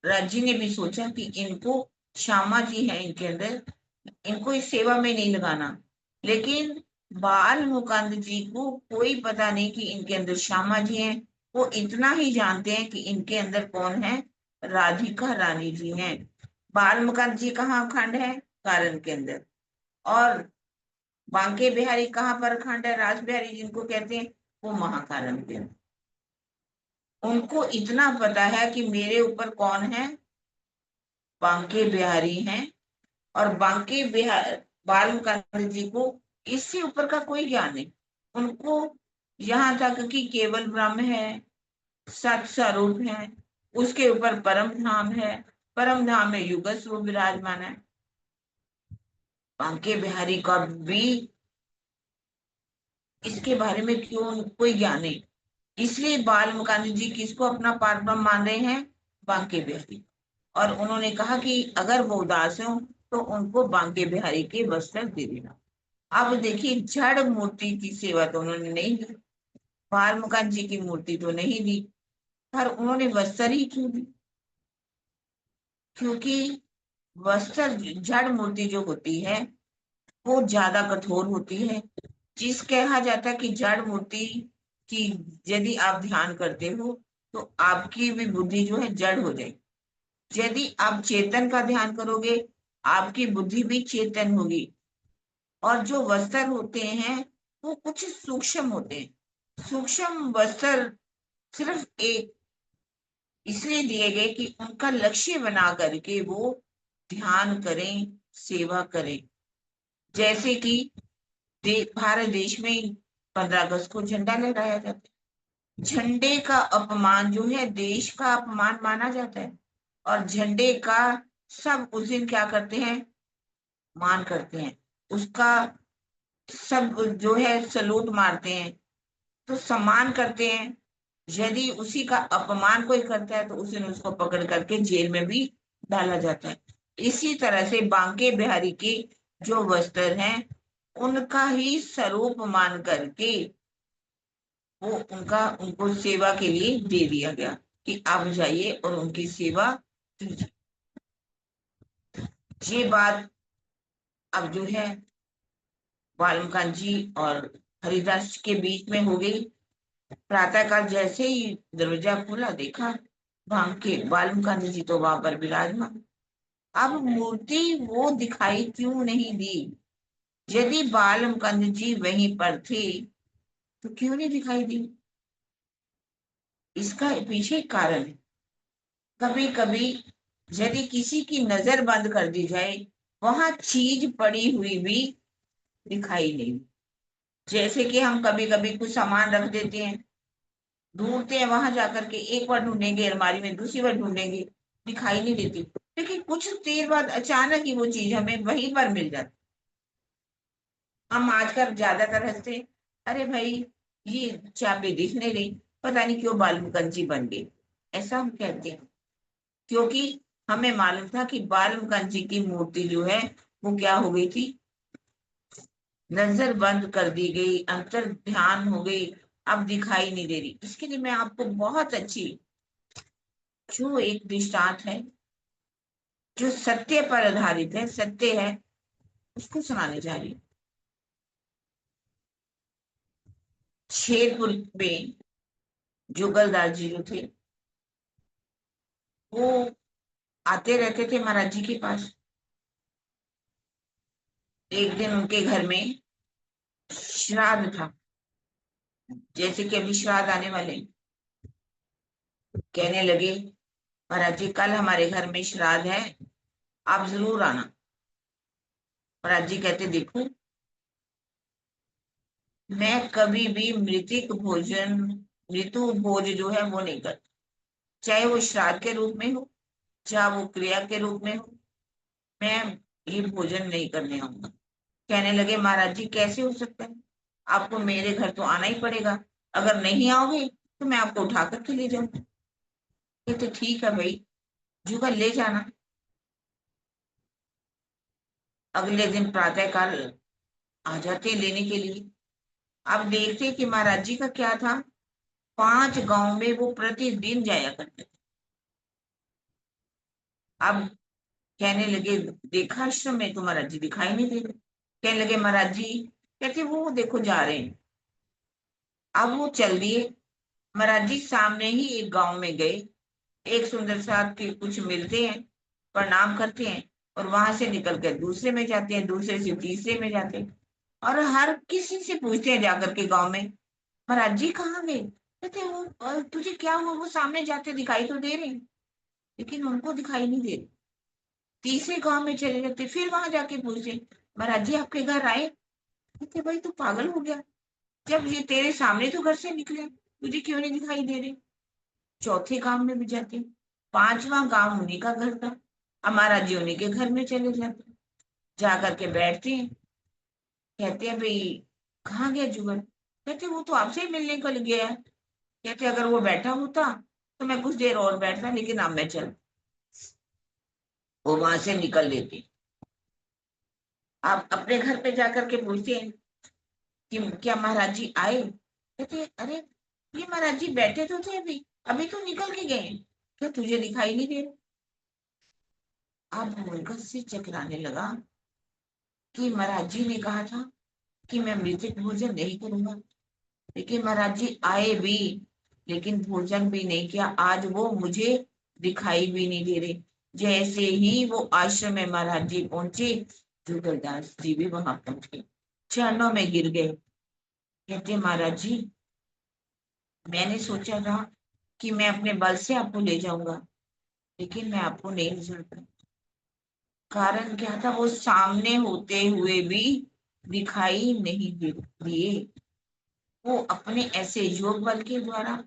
राज्य ने भी सोचा कि इनको, श्यामा जी है इनके अंदर, इनको इस सेवा में नहीं लगाना। लेकिन बाल मुकुंद जी को कोई पता नहीं कि इनके अंदर श्यामा जी हैं। वो इतना ही जानते हैं कि इनके अंदर कौन है, राधिका रानी जी हैं। बाल मुकुंद जी कहाँ अखंड है? कारण के अंदर। और बांके बिहारी कहाँ पर अखंड है? राज बिहारी जिनको कहते हैं, वो महाकारण के अंदर। उनको इतना पता है कि मेरे ऊपर कौन है, बांके बिहारी हैं। और बांके बिहार बाल मुकुंद जी को इससे ऊपर का कोई ज्ञान नहीं। उनको यहाँ तक कि केवल ब्रह्म है, सत स्वरूप है, उसके ऊपर परम धाम है, परम धाम में युगत स्वरूप विराजमान है। बांके बिहारी का भी इसके बारे में क्यों कोई ज्ञान नहीं। इसलिए बाल मुकुंद जी किसको अपना पार ब्रह्म मान रहे हैं? बांके बिहारी। और उन्होंने कहा कि अगर वो उदास हो तो उनको बांके बिहारी के वस्त्र दे देना। अब देखिए, जड़ मूर्ति की सेवा तो उन्होंने नहीं दी, बाल मुकुंद जी की मूर्ति तो नहीं दी, पर उन्होंने वस्त्र ही क्यों दी? क्योंकि वस्त्र, जड़ मूर्ति जो होती है वो ज्यादा कठोर होती है। जिस कहा जाता है कि जड़ मूर्ति की यदि आप ध्यान करते हो तो आपकी भी बुद्धि जो है जड़ हो जाएगी। यदि आप चेतन का ध्यान करोगे, आपकी बुद्धि भी चेतन होगी। और जो वस्त्र होते हैं वो कुछ सूक्ष्म होते हैं। सूक्ष्म वस्त्र सिर्फ एक इसलिए दिए गए कि उनका लक्ष्य बना करके वो ध्यान करें, सेवा करें। जैसे कि भारत देश में 15 अगस्त को झंडा लहराया जाता है। झंडे का अपमान जो है देश का अपमान माना जाता है। और झंडे का सब उस दिन क्या करते हैं? मान करते हैं उसका। सब जो है सलूट मारते हैं, तो सम्मान करते हैं। यदि उसी का अपमान कोई करता है तो उस दिन उसको पकड़ करके जेल में भी डाला जाता है। इसी तरह से बांके बिहारी के जो वस्त्र हैं उनका ही स्वरूप मान करके वो उनको सेवा के लिए दे दिया गया कि आप जाइए और उनकी सेवा कीजिए। ये बात अब जो है वाल्मीकि जी और हरिदास के बीच में हो गई। प्रातःकाल जैसे ही दरवाजा खोला, देखा बांके वाल्मीकि जी तो वहां पर विराजमान। अब मूर्ति वो दिखाई क्यों नहीं दी? यदि बाल मुकुंद जी वहीं पर थे तो क्यों नहीं दिखाई दी? इसका पीछे एक कारण है। कभी कभी यदि किसी की नजर बंद कर दी जाए, वहां चीज पड़ी हुई भी दिखाई नहीं। जैसे कि हम कभी कभी कुछ सामान रख देते हैं, ढूंढते हैं, वहां जाकर के एक बार ढूंढेंगे अलमारी में, दूसरी बार ढूंढेंगे, दिखाई नहीं देती। लेकिन कुछ देर बाद अचानक ही वो चीज हमें वहीं पर मिल जाती। हम आजकल ज्यादातर हंसते हैं, अरे भाई ये चाबी दिख नहीं रही, पता नहीं क्यों बाल मुकुंद जी बन गए। ऐसा हम कहते हैं, क्योंकि हमें मालूम था कि बालमुकुंद जी की मूर्ति जो है वो क्या हो गई थी, नजर बंद कर दी गई, अंतर ध्यान हो गई, अब दिखाई नहीं दे रही। इसके लिए मैं आपको बहुत अच्छी जो एक दृष्टांत है जो सत्य पर आधारित है, सत्य है, उसको सुनाने जा रही हूँ। शेरपुर में जुगलदार जी जो थे वो आते रहते थे महाराज जी के पास। एक दिन उनके घर में श्राद्ध था, जैसे कि अभी श्राद्ध आने वाले हैं। कहने लगे महाराज जी कल हमारे घर में श्राद्ध है, आप जरूर आना। महाराज जी कहते देखो मैं कभी भी मृतिक भोजन, मृत्यु भोज जो है वो नहीं करता, चाहे वो श्राद्ध के रूप में हो चाहे वो क्रिया के रूप में हो, मैं ये भोजन नहीं करने आऊंगा। कहने लगे महाराज जी कैसे हो सकता है, आपको मेरे घर तो आना ही पड़ेगा, अगर नहीं आओगे तो मैं आपको उठा करके ले जाऊंगा। ये तो ठीक है भाई, जुगल ले जाना। अगले दिन प्रातःकाल आ जाते लेने के लिए। अब देखते कि महाराज जी का क्या था, 5 गांव में वो प्रतिदिन जाया करते थे। अब कहने लगे देखा आश्रम में तो महाराज जी दिखाई नहीं दे रहे। कहने लगे महाराज जी, कहते वो देखो जा रहे हैं। अब वो चल दिए। महाराज जी सामने ही एक गांव में गए, एक सुंदर साथ के कुछ मिलते हैं, प्रणाम करते हैं, और वहां से निकल कर दूसरे में जाते हैं, दूसरे से तीसरे में जाते हैं, और हर किसी से पूछते हैं जाकर के गांव में महाराज जी कहाँ गए। कहते वो तुझे क्या हुआ, वो सामने जाते दिखाई तो दे रहे हैं लेकिन उनको दिखाई नहीं दे रहे। तीसरे गांव में चले जाते, फिर वहां जाके पूछते महाराज जी आपके घर आए। कहते भाई तू पागल हो गया, जब ये तेरे सामने तो घर से निकले तुझे क्यों नहीं दिखाई दे रहे। चौथे गांव में भी जाते, 5वां गांव उन्हीं का घर था, हमारा जी उन्हीं के घर में चले जाते, जा करके बैठते हैं। कहते हैं भाई कहाँ गया जुगल। कहते वो तो आपसे ही मिलने को गया है। कहते अगर वो बैठा होता तो मैं कुछ देर और बैठता, लेकिन अब मैं चल। वो वहां से निकल लेते। आप अपने घर पे जाकर के पूछते हैं कि क्या महाराज जी आए। कहते अरे ये महाराज जी बैठे तो थे अभी, अभी तो निकल के गए, क्या तुझे दिखाई नहीं दे रहा। अब मुनगत से चकराने लगा कि महाराज जी ने कहा था कि मैं मृतिक भोजन नहीं करूंगा, लेकिन महाराज जी आए भी लेकिन भोजन भी नहीं किया, आज वो मुझे दिखाई भी नहीं दे रहे। जैसे ही वो आश्रम में महाराज जी पहुंचे, जुगलदास जी भी वहां पहुंचे, चरणों में गिर गए। कहते महाराज जी मैंने सोचा था कि मैं अपने बल से आपको ले जाऊंगा, लेकिन मैं आपको नहीं ले जाता। कारण क्या था, वो सामने होते हुए भी दिखाई नहीं दिए। वो अपने ऐसे योग बल के द्वारा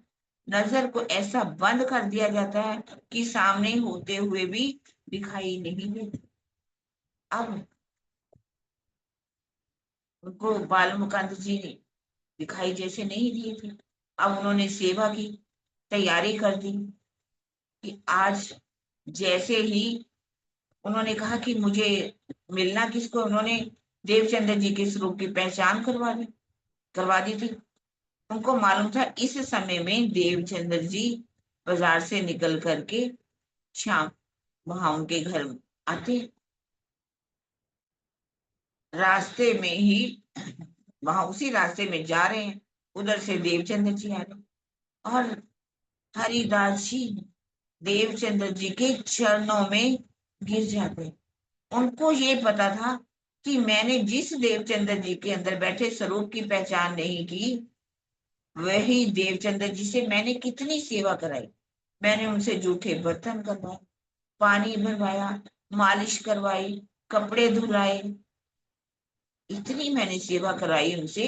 नजर को ऐसा बंद कर दिया जाता है कि सामने होते हुए भी दिखाई नहीं देते। अब उनको बाल मुकुंद जी ने दिखाई जैसे नहीं दिए थे। अब उन्होंने सेवा की तैयारी कर दी कि आज जैसे ही उन्होंने कहा कि मुझे मिलना किसको, उन्होंने देवचंद्र जी के स्वरूप की पहचान करवा दी थी। उनको मालूम था इस समय में देवचंद्र जी बाजार से निकल करके शाम वहां उनके घर आते, रास्ते में ही वहां उसी रास्ते में जा रहे हैं, उधर से देवचंद्र जी आ रहे हैं, और हरिदास जी देवचंद्र जी के चरणों में गिर जाते। उनको ये पता था कि मैंने जिस देवचंद्र जी के अंदर बैठे स्वरूप की पहचान नहीं की, वही देवचंद्र जी से मैंने कितनी सेवा कराई। मैंने उनसे जूठे बर्तन करवाए, पानी भरवाया, मालिश करवाई, कपड़े धुलाए, इतनी मैंने सेवा कराई उनसे।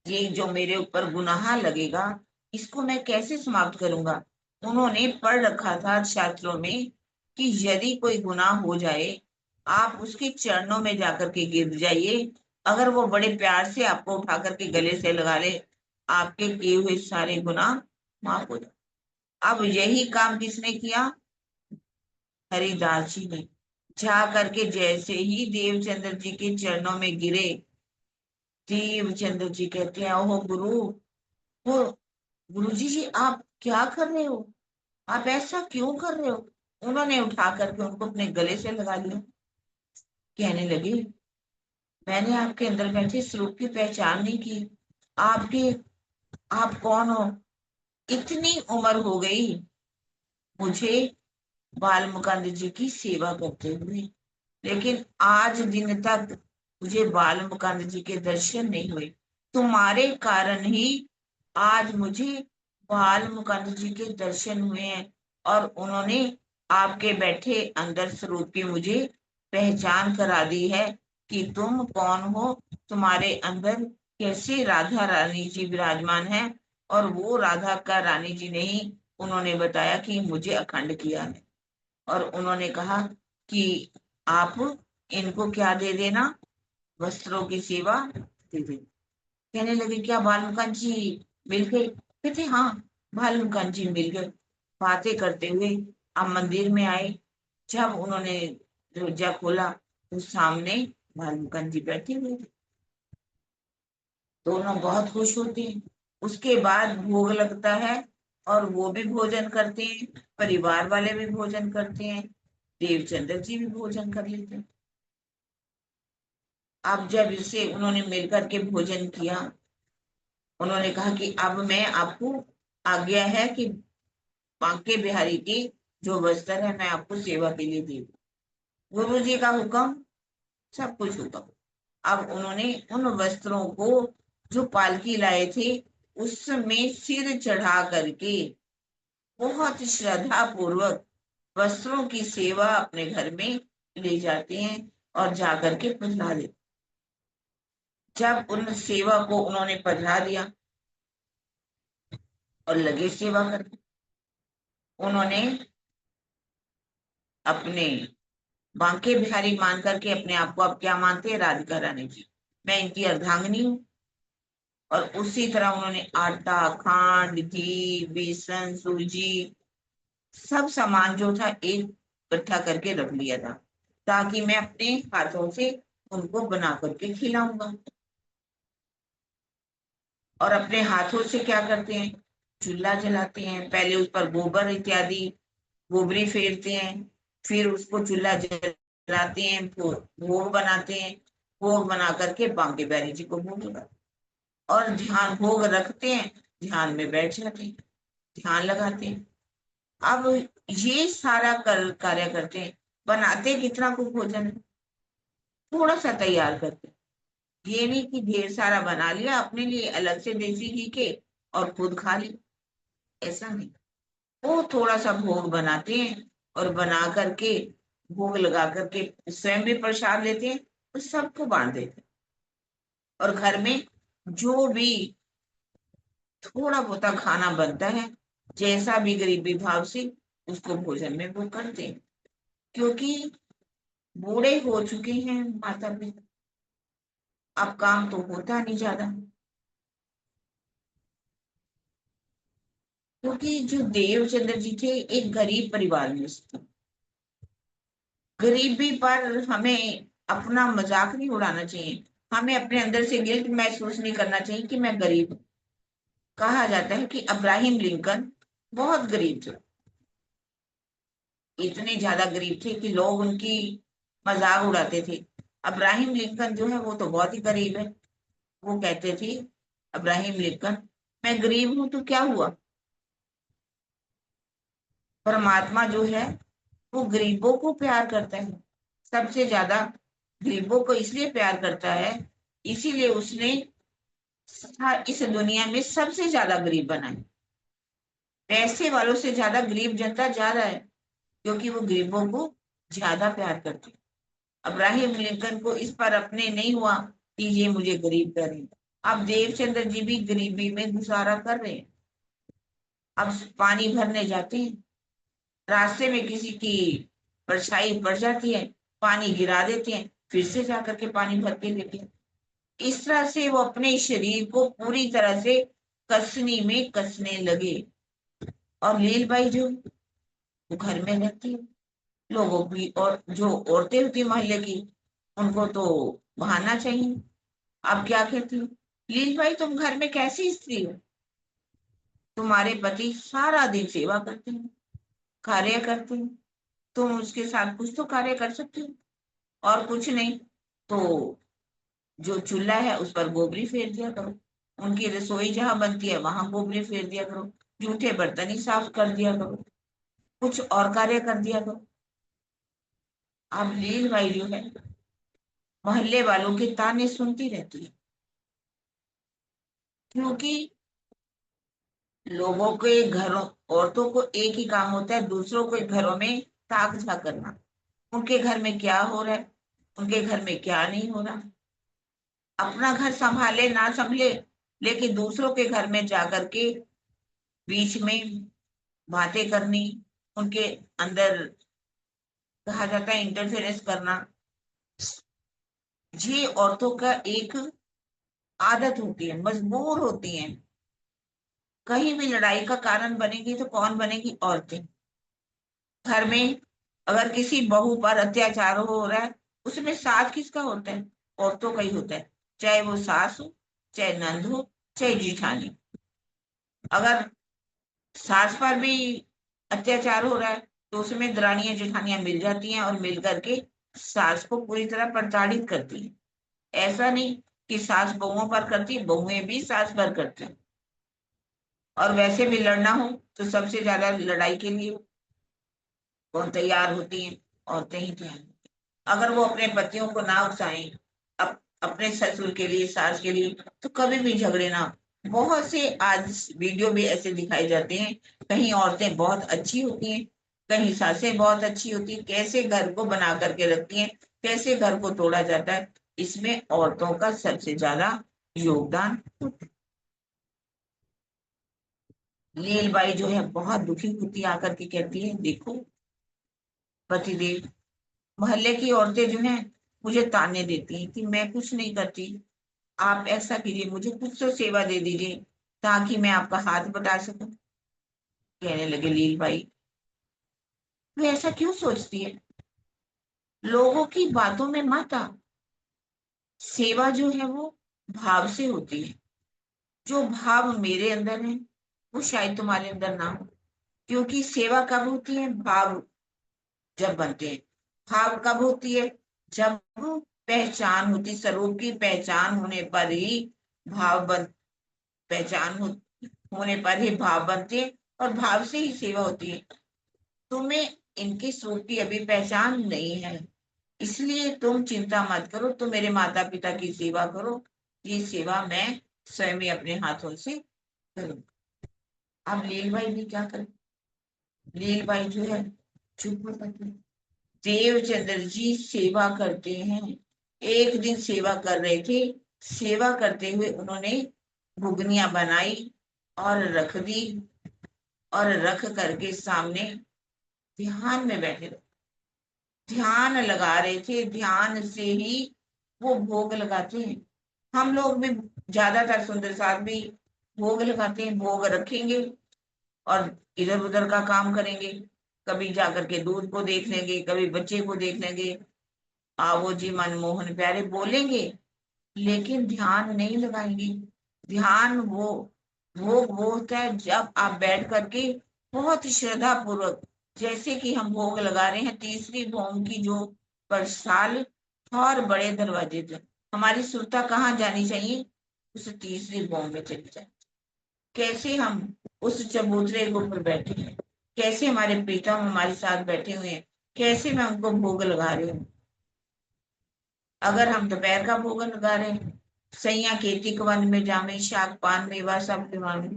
ये जो मेरे ऊपर गुनाह लगेगा इसको मैं कैसे समाप्त करूंगा। उन्होंने पढ़ रखा था शास्त्रों में कि यदि कोई गुनाह हो जाए आप उसके चरणों में जाकर के गिर जाइए, अगर वो बड़े प्यार से आपको उठा करके गले से लगा ले, आपके किए हुए सारे गुनाह माफ हो जाए। अब यही काम किसने किया, हरिदास जी ने जा करके जैसे ही देवचंद्र जी के चरणों में गिरे, देवचंद्र जी कहते हैं, ओहो गुरु, वो गुरु जी आप क्या कर रहे हो, आप ऐसा क्यों कर रहे हो। उन्होंने उठा करके उनको अपने गले से लगा लिया। कहने लगे, मैंने आपके अंदर बैठे स्वरूप की पहचान नहीं की। आपके आप कौन हो। इतनी उम्र हो गई मुझे बाल मुकुंद जी की सेवा करते हुए, लेकिन आज दिन तक मुझे बाल मुकुंद जी के दर्शन नहीं हुए। तुम्हारे कारण ही आज मुझे बाल मुकुंद जी के दर्शन हुए हैं, और उन्होंने आपके बैठे अंदर स्वरूप की मुझे पहचान करा दी है कि तुम कौन हो, तुम्हारे अंदर कैसे राधा रानी जी विराजमान है। और वो राधा का रानी जी ने ही उन्होंने बताया कि मुझे अखंड किया है। और उन्होंने कहा कि आप इनको क्या दे देना, वस्त्रों की सेवा दे देना। कहने लगे, क्या भालमुकान जी मिल गए। कहते हाँ, भालमुकान जी मिल गए। बातें करते हुए अब मंदिर में आए। जब उन्होंने दरवाजा खोला तो सामने भालमुकान जी बैठे हुए थे। दोनों बहुत खुश होते हैं। उसके बाद भोग लगता है और वो भी भोजन करते हैं, परिवार वाले भी भोजन करते हैं, देवचंद्र जी भी भोजन कर लेते हैं। अब जब इसे उन्होंने मिलकर के भोजन किया, उन्होंने कहा कि अब मैं आपको आज्ञा है कि बांके बिहारी की जो वस्त्र है मैं आपको सेवा के लिए दे दूं। गुरु जी का हुक्म, सब कुछ हुक्म। अब उन्होंने उन वस्त्रों को जो पालकी लाए थे उसमें सिर चढ़ा करके बहुत श्रद्धा पूर्वक वस्त्रों की सेवा अपने घर में ले जाते हैं और जाकर के पधरा देते। जब उन सेवा को उन्होंने पधरा दिया और लगे सेवा करने, उन्होंने अपने बांके बिहारी मान करके अपने आप को अब क्या मानते हैं, राधिका रानी जी, मैं इनकी अर्धांगिनी हूँ। और उसी तरह उन्होंने आटा, खांड, घी, बेसन, सूजी, सब सामान जो था एक इकट्ठा करके रख लिया था, ताकि मैं अपने हाथों से उनको बना करके खिलाऊंगा। और अपने हाथों से क्या करते हैं, चूल्हा जलाते हैं, पहले उस पर गोबर इत्यादि गोबरी फेरते हैं, फिर उसको चूल्हा जलाते हैं, भोग बनाते हैं, भोग बना करके बांके बिहारी जी को भोग लगाते और ध्यान भोग रखते हैं, ध्यान में बैठ जाते हैं, ध्यान लगाते हैं। अब ये सारा कार्य करते हैं। बनाते कितना कुछ भोजन है, थोड़ा सा तैयार करते हैं। ये नहीं कि ढेर सारा बना लिया अपने लिए अलग से देसी घी के और खुद खा ली, ऐसा नहीं। वो थोड़ा सा भोग बनाते हैं और बना करके भोग लगा करके स्वयं भी प्रसाद लेते हैं और सबको बांट देते हैं। और घर में जो भी थोड़ा बहुत खाना बनता है, जैसा भी गरीबी भाव से उसको भोजन में वो करते हैं, क्योंकि बूढ़े हो चुके हैं माता पिता, अब काम तो होता नहीं ज्यादा। क्योंकि जो देवचंद्र जी थे एक गरीब परिवार में से थे। गरीबी पर हमें अपना मजाक नहीं उड़ाना चाहिए, हमें अपने अंदर से गिल्ट महसूस नहीं करना चाहिए कि मैं गरीब हूं। कहा जाता है कि अब्राहम लिंकन बहुत गरीब थे, इतने ज्यादा गरीब थे कि लोग उनकी मजाक उड़ाते थे। अब्राहम लिंकन जो है वो तो बहुत ही गरीब है। वो कहते थे अब्राहम लिंकन, मैं गरीब हूं तो क्या हुआ, परमात्मा जो है वो गरीबों को प्यार करता है, सबसे ज्यादा गरीबों को इसलिए प्यार करता है, इसीलिए उसने इस दुनिया में सबसे ज्यादा गरीब बनाए। पैसे वालों से ज्यादा गरीब जनता ज्यादा है, क्योंकि वो गरीबों को ज्यादा प्यार करते हैं। अब्राहम लिंकन को इस पर अपने नहीं हुआ कि ये मुझे गरीब करें। अब देवचंद्र जी भी गरीबी में गुजारा कर रहे हैं। अब पानी भरने जाते हैं, रास्ते में किसी की परछाई पड़ जाती है, पानी गिरा देते हैं, फिर से जाकर के पानी भर के लेते हैं। इस तरह से वो अपने शरीर को पूरी तरह से कसनी में कसने लगे। और लील बाई जो वो घर में रहती है, लोगों की, और जो औरतें होती मोहल्ले की, उनको तो बहाना चाहिए। आप क्या कहती हो लील भाई, तुम घर में कैसी स्त्री हो? तुम्हारे पति सारा दिन सेवा करते हैं, कार्य करते हैं, तुम उसके साथ कुछ तो कार्य कर सकते हो, और कुछ नहीं तो जो चूल्हा है उस पर गोबरी फेर दिया करो, उनकी रसोई जहां बनती है वहां गोबरी फेर दिया करो, जूठे बर्तन ही साफ कर दिया करो, कुछ और कार्य कर दिया करो। अब लील भाई जो है मोहल्ले वालों के ताने सुनती रहती है, क्योंकि लोगों के घरों, औरतों को एक ही काम होता है, दूसरों के घरों में ताक झांक करना, उनके घर में क्या हो रहा है, उनके घर में क्या नहीं हो रहा। अपना घर संभाले ना संभले, लेकिन दूसरों के घर में जाकर के बीच में बातें करनी, उनके अंदर कहा जाता है इंटरफेरेंस करना, ये औरतों का एक आदत होती है, मजबूर होती है। कहीं भी लड़ाई का कारण बनेगी तो कौन बनेगी? औरतें। घर में अगर किसी बहू पर अत्याचार हो रहा है, उसमें साथ किसका होता है? औरतों का ही होता है, चाहे वो सास हो, चाहे नंद हो, चाहे जिठानी। अगर सास पर भी अत्याचार हो रहा है तो उसमें दरानियां जेठानियां मिल जाती हैं और मिल करके सास को पूरी तरह प्रताड़ित करती हैं। ऐसा नहीं कि सास बहुओं पर करती है, बहुएं भी सास पर करती हैं। और वैसे भी लड़ना हो तो सबसे ज्यादा लड़ाई के लिए कौन तैयार होती है? औरतें ही तैयार होती हैं। अगर वो अपने पतियों को ना उकसाएं, अपने ससुर के लिए, सास के लिए, तो कभी भी झगड़े ना हो। बहुत से आज वीडियो भी ऐसे दिखाए जाते हैं, कहीं औरतें बहुत अच्छी होती हैं, कहीं सासें बहुत अच्छी होती हैं, कैसे घर को बना करके रखती हैं, कैसे घर को तोड़ा जाता है। इसमें औरतों का सबसे ज्यादा योगदान होता है। लीलबाई जो है बहुत दुखी होती है, आकर के कहती है, देखो पतिदेव, मोहल्ले की औरतें जो हैं मुझे ताने देती हैं कि मैं कुछ नहीं करती, आप ऐसा कीजिए, मुझे कुछ तो सेवा दे दीजिए ताकि मैं आपका हाथ बटा सकूं। कहने लगे लील भाई, तू ऐसा क्यों सोचती है? लोगों की बातों में मत आ। सेवा जो है वो भाव से होती है। जो भाव मेरे अंदर है वो शायद तुम्हारे अंदर ना हो। क्योंकि सेवा कब होती है? भाव जब बनते हैं। भाव कब होती है? जब पहचान होती, स्वरूप की पहचान होने पर ही भाव बन पहचान हो, होने पर ही भाव बनते हैं, और भाव से ही सेवा होती है। तुम्हें इनके स्वरूप की अभी पहचान नहीं है, इसलिए तुम चिंता मत करो, तुम मेरे माता पिता की सेवा करो, ये सेवा मैं स्वयं ही अपने हाथों से करूँ। अब लील भाई भी क्या करें? लील भाई जो है चुप हो जाते हैं। देवचंद्र जी सेवा करते हैं। एक दिन सेवा कर रहे थे, सेवा करते हुए उन्होंने घुगनियां बनाई और रख दी, और रख करके सामने ध्यान में बैठे रहे। ध्यान लगा रहे थे, ध्यान से ही वो भोग लगाते हैं। हम लोग भी ज्यादातर सुंदर साथ भी भोग लगाते हैं, भोग रखेंगे और इधर उधर का काम करेंगे। कभी जाकर के दूध को देख लेंगे, कभी बच्चे को देख लेंगे, आवो जी मनमोहन प्यारे बोलेंगे, लेकिन ध्यान नहीं लगाएंगे। ध्यान वो होता है जब आप बैठ करके बहुत श्रद्धा पूर्वक, जैसे कि हम भोग लगा रहे हैं तीसरी भोग की जो परसाल और बड़े दरवाजे तक, हमारी सुरता कहाँ जानी चाहिए? उस तीसरी भोग में चली जाए। कैसे हम उस चबूतरे के ऊपर बैठे हैं, कैसे हमारे प्रीतम हमारे साथ बैठे हुए हैं, कैसे मैं उनको भोग लगा रही हूँ। अगर हम दोपहर का भोग लगा रहे हैं, सैया केतिक वन में जामे शाक पान मेवा सब दिवाने,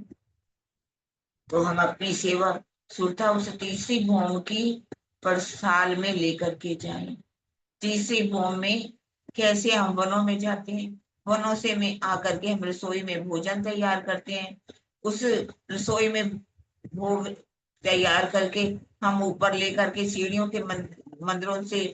तो हम अपनी सेवा सुरता उस तीसरी भौम की परसाल में लेकर के जाएं। तीसरी भौम में कैसे हम वनों में जाते हैं, वनों से में आकर के हम रसोई में भोजन तैयार करते हैं। उस रसोई में भोग तैयार करके हम ऊपर लेकर के सीढ़ियों के मंदिरों से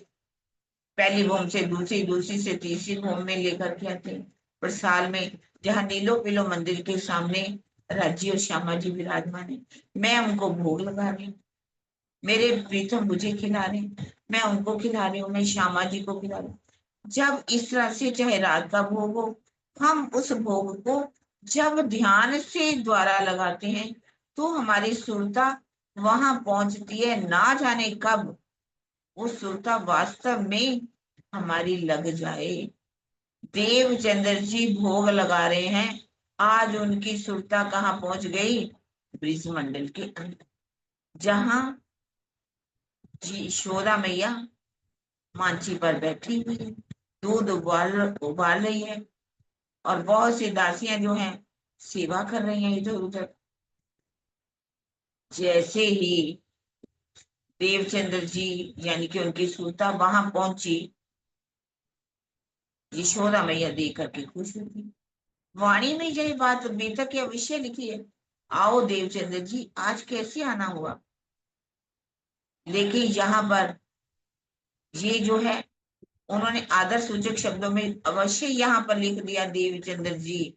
पहली भूम से दूसरी, दूसरी से तीसरी भूम में लेकर के आते हैं। पर साल में जहाँ नीलो पीलो मंदिर के सामने राजी और श्यामा जी विराजमान है, मैं उनको भोग लगा रही हूँ। मेरे प्रीतम मुझे खिला रहे हैं, मैं उनको खिला रही हूँ, मैं श्यामा जी को खिला रही हूँ। जब इस तरह से चाहे रात का भोग हो, हम उस भोग को जब ध्यान से द्वारा लगाते हैं तो हमारी सुरता वहां पहुंचती है, ना जाने कब वो सुरता वास्तव में हमारी लग जाए। देवचंद्र जी भोग लगा रहे हैं, आज उनकी सुरता कहाँ पहुंच गई? ब्रिजमंडल के अंदर, जहां जी यशोदा मैया मांची पर बैठी हुई है, दूध उबाल उबाल रही है, और बहुत सी दासियां जो हैं सेवा कर रही हैं इधर उधर। जैसे ही देवचंद्र जी यानी कि उनकी सुरता वहां पहुंची, यशोदा मैया देख करके खुश हुई। वाणी में यही बात बेतक या विषय लिखी है, आओ देवचंद्र जी आज कैसे आना हुआ। लेकिन यहाँ पर ये जो है, उन्होंने आदर सूचक शब्दों में अवश्य यहाँ पर लिख दिया देवचंद्र जी,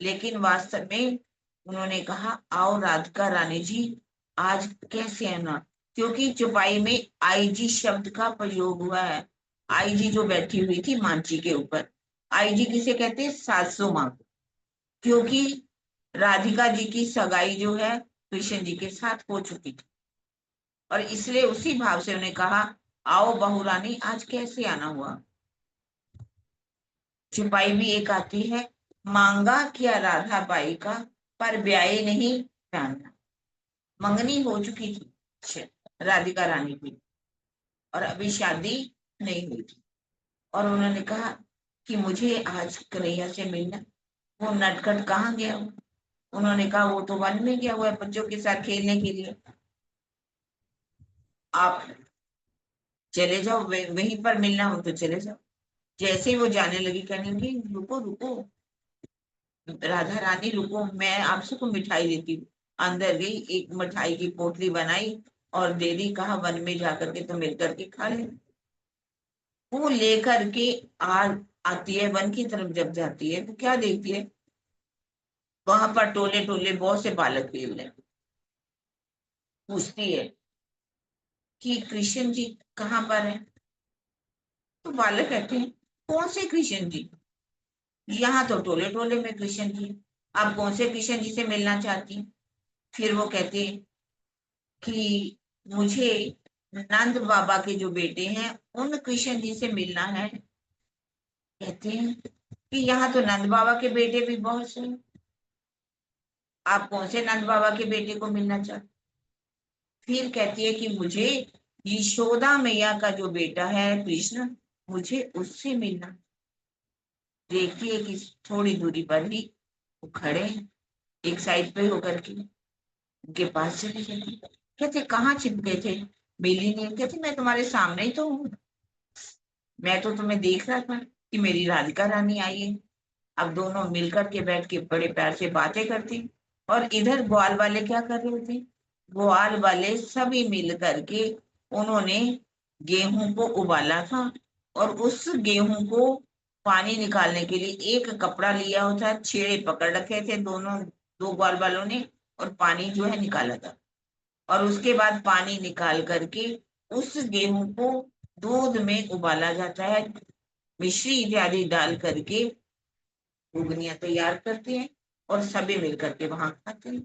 लेकिन वास्तव में उन्होंने कहा आओ राधिका रानी जी आज कैसे आना, क्योंकि चौपाई में आईजी शब्द का प्रयोग हुआ है। आईजी जो बैठी हुई थी मांची के ऊपर, आईजी किसे कहते हैं? सासू माँ को, क्योंकि राधिका जी की सगाई जो है कृष्ण जी के साथ हो चुकी थी, और इसलिए उसी भाव से उन्हें कहा आओ बहुरानी आज कैसे आना हुआ। छुपाई भी एक आती है, मांगा क्या राधा बाई का, पर ब्याए नहीं जानना। मंगनी हो चुकी थी राधिका रानी की, और अभी शादी नहीं हुई थी, और उन्होंने कहा कि मुझे आज कन्हैया से मिलना। वो नटखट कहाँ गया हो? उन्होंने कहा वो तो वन में गया हुआ है बच्चों के साथ खेलने के लिए, आप चले जाओ, वहीं पर मिलना हो तो चले जाओ। जैसे ही वो जाने लगी, कहने लगी रुको रुको राधा रानी रुको, मैं आपसे को मिठाई देती हूँ। अंदर गई, एक मिठाई की पोटली बनाई और दे दी, कहा वन में जाकर के तो मिल करके खा ले। वो लेकर के आ आती है, वन की तरफ जब जाती है तो क्या देखती है, वहां पर टोले टोले बहुत से बालक खेल रहे हैं। पूछती है कि कृष्ण जी कहाँ पर है? तो बालक कहते हैं कौन से कृष्ण जी? यहाँ तो टोले टोले में कृष्ण जी, आप कौन से कृष्ण जी से मिलना चाहती हैं? फिर वो कहते हैं कि मुझे नंद बाबा के जो बेटे हैं उन कृष्ण जी से मिलना है। कहते हैं कि यहाँ तो नंद बाबा के बेटे भी बहुत से हैं, आप कौन से नंद बाबा के बेटे को मिलना चाहते? फिर कहती है कि मुझे यशोदा मैया का जो बेटा है कृष्ण, मुझे उससे मिलना। देखती है कि थोड़ी दूरी पर ही वो खड़े हैं, एक साइड पे होकर के उनके पास चले गए। कहते कहाँ छिप गए थे? मिली नहीं। कहते मैं तुम्हारे सामने ही तो हूँ, मैं तो तुम्हें देख रहा था कि मेरी राधिका रानी आई है। अब दोनों मिलकर के बैठ के बड़े प्यार से बातें करती, और इधर ग्वाल वाले क्या कर रहे थे? ग्वाल वाले सभी मिल करके उन्होंने गेहूं को उबाला था, और उस गेहूं को पानी निकालने के लिए एक कपड़ा लिया होता, छेड़े पकड़ रखे थे दोनों, दो ग्वाल वालों ने, और पानी जो है निकाला था। और उसके बाद पानी निकाल करके उस गेहूं को दूध में उबाला जाता है, मिश्री इत्यादि डाल करके घुगनियां तैयार करते हैं, और सभी मिल करके वहां खाते हैं।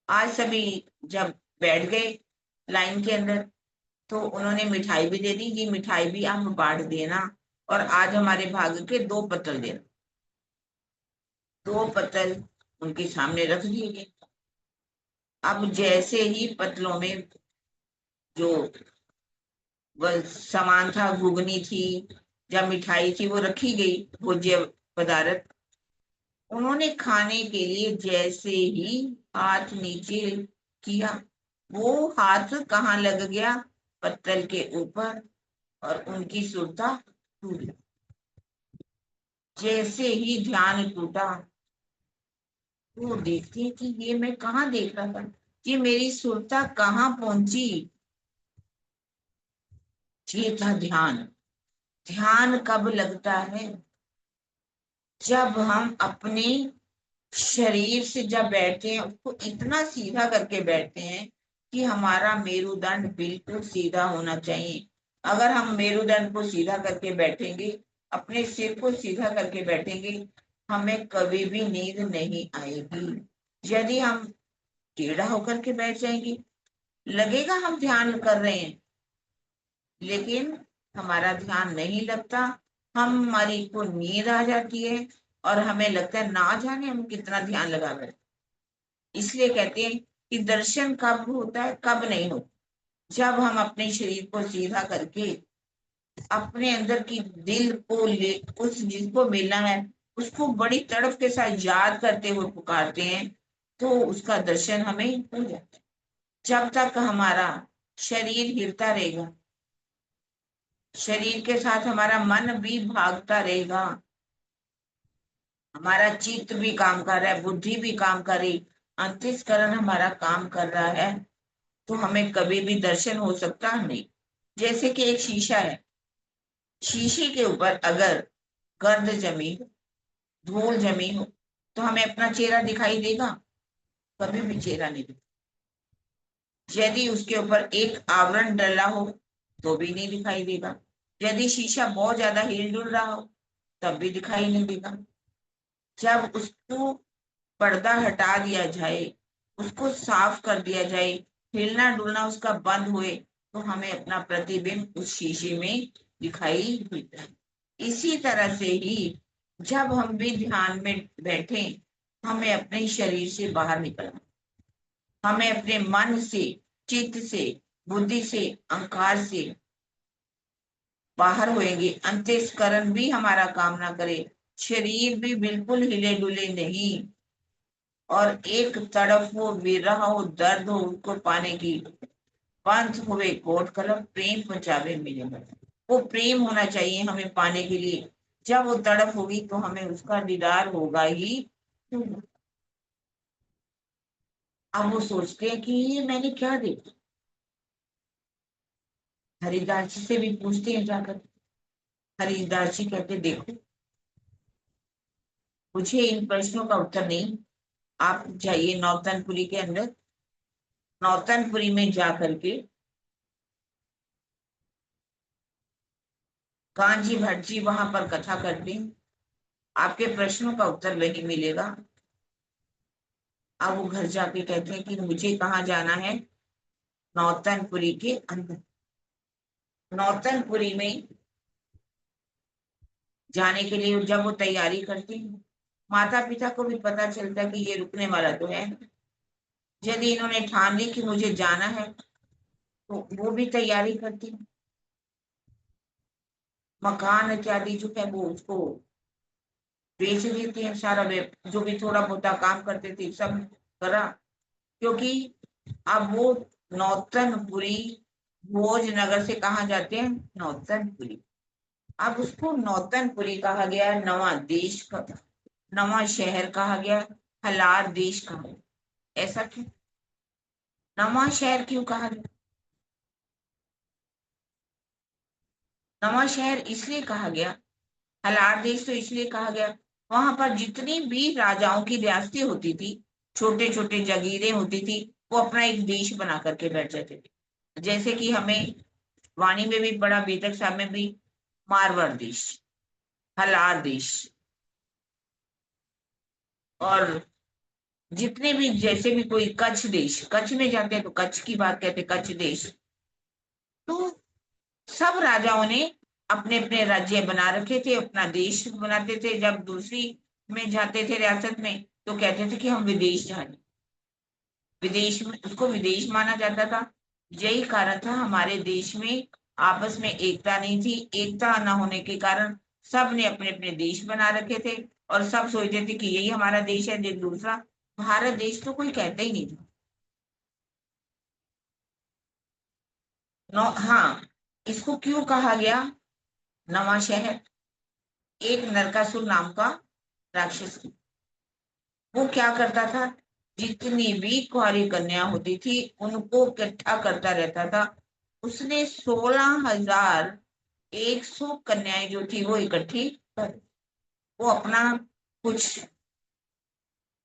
आज सभी जब बैठ गए लाइन के अंदर, तो उन्होंने मिठाई भी दे दी, ये मिठाई भी आप बांट देना, और आज हमारे भाग के 2 पत्तल देना। 2 पत्तल उनके सामने रख दिए गए। अब जैसे ही पत्तलों में जो वह सामान था, घुगनी थी या मिठाई थी, वो रखी गई भोज्य पदार्थ, उन्होंने खाने के लिए जैसे ही हाथ नीचे किया, वो हाथ कहाँ लग गया? पत्तल के ऊपर, और उनकी सुरता टूट गई। जैसे ही ध्यान टूटा, वो देखती है कि ये मैं कहाँ देख रहा था, ये मेरी सुरता कहाँ पहुंची? ये था ध्यान। ध्यान कब लगता है? जब हम अपने शरीर से जब बैठते हैं उसको इतना सीधा करके बैठते हैं कि हमारा मेरुदंड बिल्कुल सीधा होना चाहिए। अगर हम मेरुदंड को सीधा करके बैठेंगे, अपने सिर को सीधा करके बैठेंगे, हमें कभी भी नींद नहीं आएगी। यदि हम टेढ़ा होकर के बैठ जाएंगे, लगेगा हम ध्यान कर रहे हैं, लेकिन हमारा ध्यान नहीं लगता, हमारी को नींद आ जाती है और हमें लगता है ना जाने हम कितना ध्यान लगा रहे हैं। इसलिए कहते हैं कि दर्शन कब होता है, कब नहीं होता, जब हम अपने शरीर को सीधा करके अपने अंदर की दिल को ले, उस जिसको मिलना है उसको बड़ी तड़प के साथ याद करते हुए पुकारते हैं, तो उसका दर्शन हमें हो जाता है। जब तक हमारा शरीर हिलता रहेगा, शरीर के साथ हमारा मन भी भागता रहेगा, हमारा चित्त भी काम कर रहा है, बुद्धि भी काम कर रही, अंतःकरण हमारा काम कर रहा है, तो हमें कभी भी दर्शन हो सकता नहीं। जैसे कि एक शीशा है, शीशे के ऊपर अगर गर्द जमी हो, धूल जमी हो, तो हमें अपना चेहरा दिखाई देगा? कभी भी चेहरा नहीं दिखेगा। यदि उसके ऊपर एक आवरण डला हो तो भी नहीं दिखाई देगा। यदि शीशा बहुत ज्यादा हिल डुल रहा हो तब भी दिखाई नहीं देगा। जब उसको पर्दा हटा दिया जाए, उसको साफ कर दिया जाए, हिलना डुलना उसका बंद हुए, तो हमें अपना प्रतिबिंब उस शीशे में दिखाई देता है। इसी तरह से ही जब हम भी ध्यान में बैठे, हमें अपने शरीर से बाहर निकलना, हमें अपने मन से, चित्त से, बुद्धि से, अहंकार से बाहर होएंगे। अंतःकरण भी हमारा काम ना करे, शरीर भी बिल्कुल हिले डुले नहीं, और एक तरफ वो विरह हो, दर्द हो उसको पाने की, पंथ हुए कोट कलम, प्रेम पहुंचावे मिले मत। वो प्रेम होना चाहिए हमें पाने के लिए। जब वो तड़प होगी तो हमें उसका दीदार होगा ही। अब वो सोचते हैं कि ये मैंने क्या देखा। हरिदास जी से भी पूछते हैं जाकर। हरिदास जी कहते देखो, मुझे इन प्रश्नों का उत्तर नहीं, आप जाइए नौतनपुरी के अंदर, नौतनपुरी में जा करके कांजी भट्ट जी वहां पर कथा करते हैं, आपके प्रश्नों का उत्तर वही मिलेगा। अब वो घर जाके कहते हैं कि मुझे कहाँ जाना है? नौतनपुरी के अंदर। नौतनपुरी में जाने के लिए जब वो तैयारी करती है, माता पिता को भी पता चलता है कि ये रुकने वाला तो है। यदि इन्होंने ठान ली कि मुझे जाना है, तो वो भी तैयारी करती है, मकान इत्यादि जो है वो उसको बेच देती है, सारा वे जो भी थोड़ा बहुत काम करते थे सब करा, क्योंकि अब वो नौतनपुरी भोजनगर से कहा जाते हैं? नौतनपुरी। अब उसको नौतनपुरी कहा गया, नवा देश का, नवा शहर कहा गया, हलार देश कहा गया। ऐसा क्यों? नवा शहर क्यों कहा गया? नवा शहर इसलिए कहा गया, हलार देश तो इसलिए कहा गया, वहां पर जितनी भी राजाओं की रियासतें होती थी, छोटे छोटे जगीरें होती थी, वो अपना एक देश बना करके बैठ जाते थे। जैसे कि हमें वाणी में भी पढ़ा, बेतक साहब में भी, मारवाड़ देश, हलार देश, और जितने भी जैसे भी कोई कच्छ देश, कच्छ में जाते हैं तो कच्छ की बात कहते हैं, कच्छ देश। तो सब राजाओं ने अपने अपने राज्य बना रखे थे, अपना देश बनाते थे। जब दूसरी में जाते थे रियासत में, तो कहते थे कि हम विदेश जा रहे हैं। विदेश में उसको विदेश माना जाता था। यही कारण था हमारे देश में आपस में एकता नहीं थी। एकता न होने के कारण सब ने अपने अपने देश बना रखे थे, और सब सोचते थे कि यही हमारा देश है। दूसरा भारत देश तो कोई कहता ही नहीं था। हाँ, इसको क्यों कहा गया नवा शहर? एक नरकासुर नाम का राक्षस, वो क्या करता था, जितनी भी कुंवारी कन्या होती थी उनको इकट्ठा करता रहता था। उसने 16,100 कन्याएं जो थी वो इकट्ठी कर, वो अपना कुछ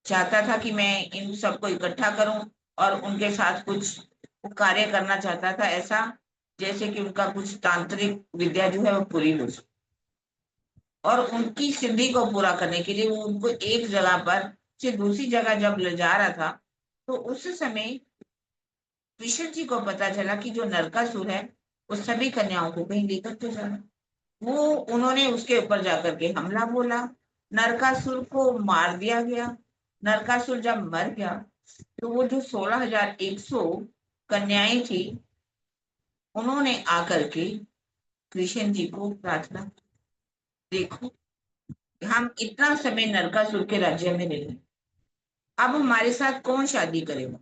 चाहता था कि मैं इन सबको इकट्ठा करूं और उनके साथ कुछ वो कार्य करना चाहता था ऐसा जैसे कि उनका कुछ तांत्रिक विद्या जो है वो पूरी हो जाए। और उनकी सिद्धि को पूरा करने के लिए वो उनको एक जगह पर से दूसरी जगह जब ले जा रहा था, तो उस समय कृष्ण जी को पता चला कि जो नरकासुर है वो सभी कन्याओं को कहीं लेकर के जा रहा है। वो उन्होंने उसके ऊपर जाकर के हमला बोला, नरकासुर को मार दिया गया। नरकासुर जब मर गया तो वो जो 16,100 कन्याएं थी, उन्होंने आकर के कृष्ण जी को प्रार्थना, देखो हम इतना समय नरकासुर के राज्य में रहे, अब हमारे साथ कौन शादी करेगा?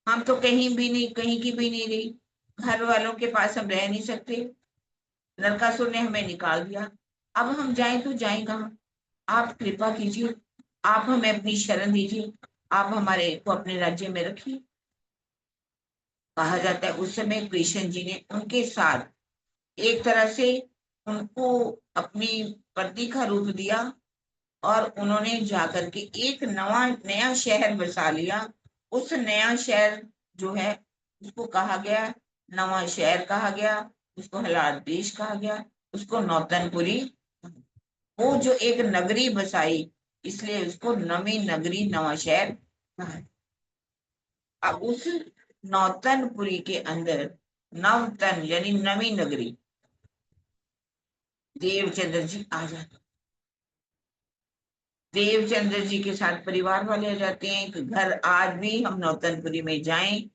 हम तो कहीं भी नहीं, कहीं की भी नहीं रही, घर वालों के पास हम रह नहीं सकते, नरकासुर ने हमें निकाल दिया, अब हम जाएं तो जाएं कहाँ? आप कृपा कीजिए, आप हमें अपनी शरण दीजिए, आप हमारे को अपने राज्य में रखिए। कहा जाता है उस समय कृष्ण जी ने उनके साथ एक तरह से उनको अपनी पत्नी का रूप दिया, और उन्होंने जाकर के एक नया शहर बसा लिया। उस नया शहर जो है उसको कहा गया, नवा शहर कहा गया, उसको हलार देश कहा गया, उसको नौतनपुरी, वो जो एक नगरी बसाई, इसलिए उसको नवी नगरी नवा शहर कहा। अब उस नौतनपुरी के अंदर नवतन यानी नवी नगरी, देवचंद्र जी आ जाते, देवचंद्र जी के साथ परिवार वाले आ जाते हैं कि घर आज भी हम नौतनपुरी में जाएं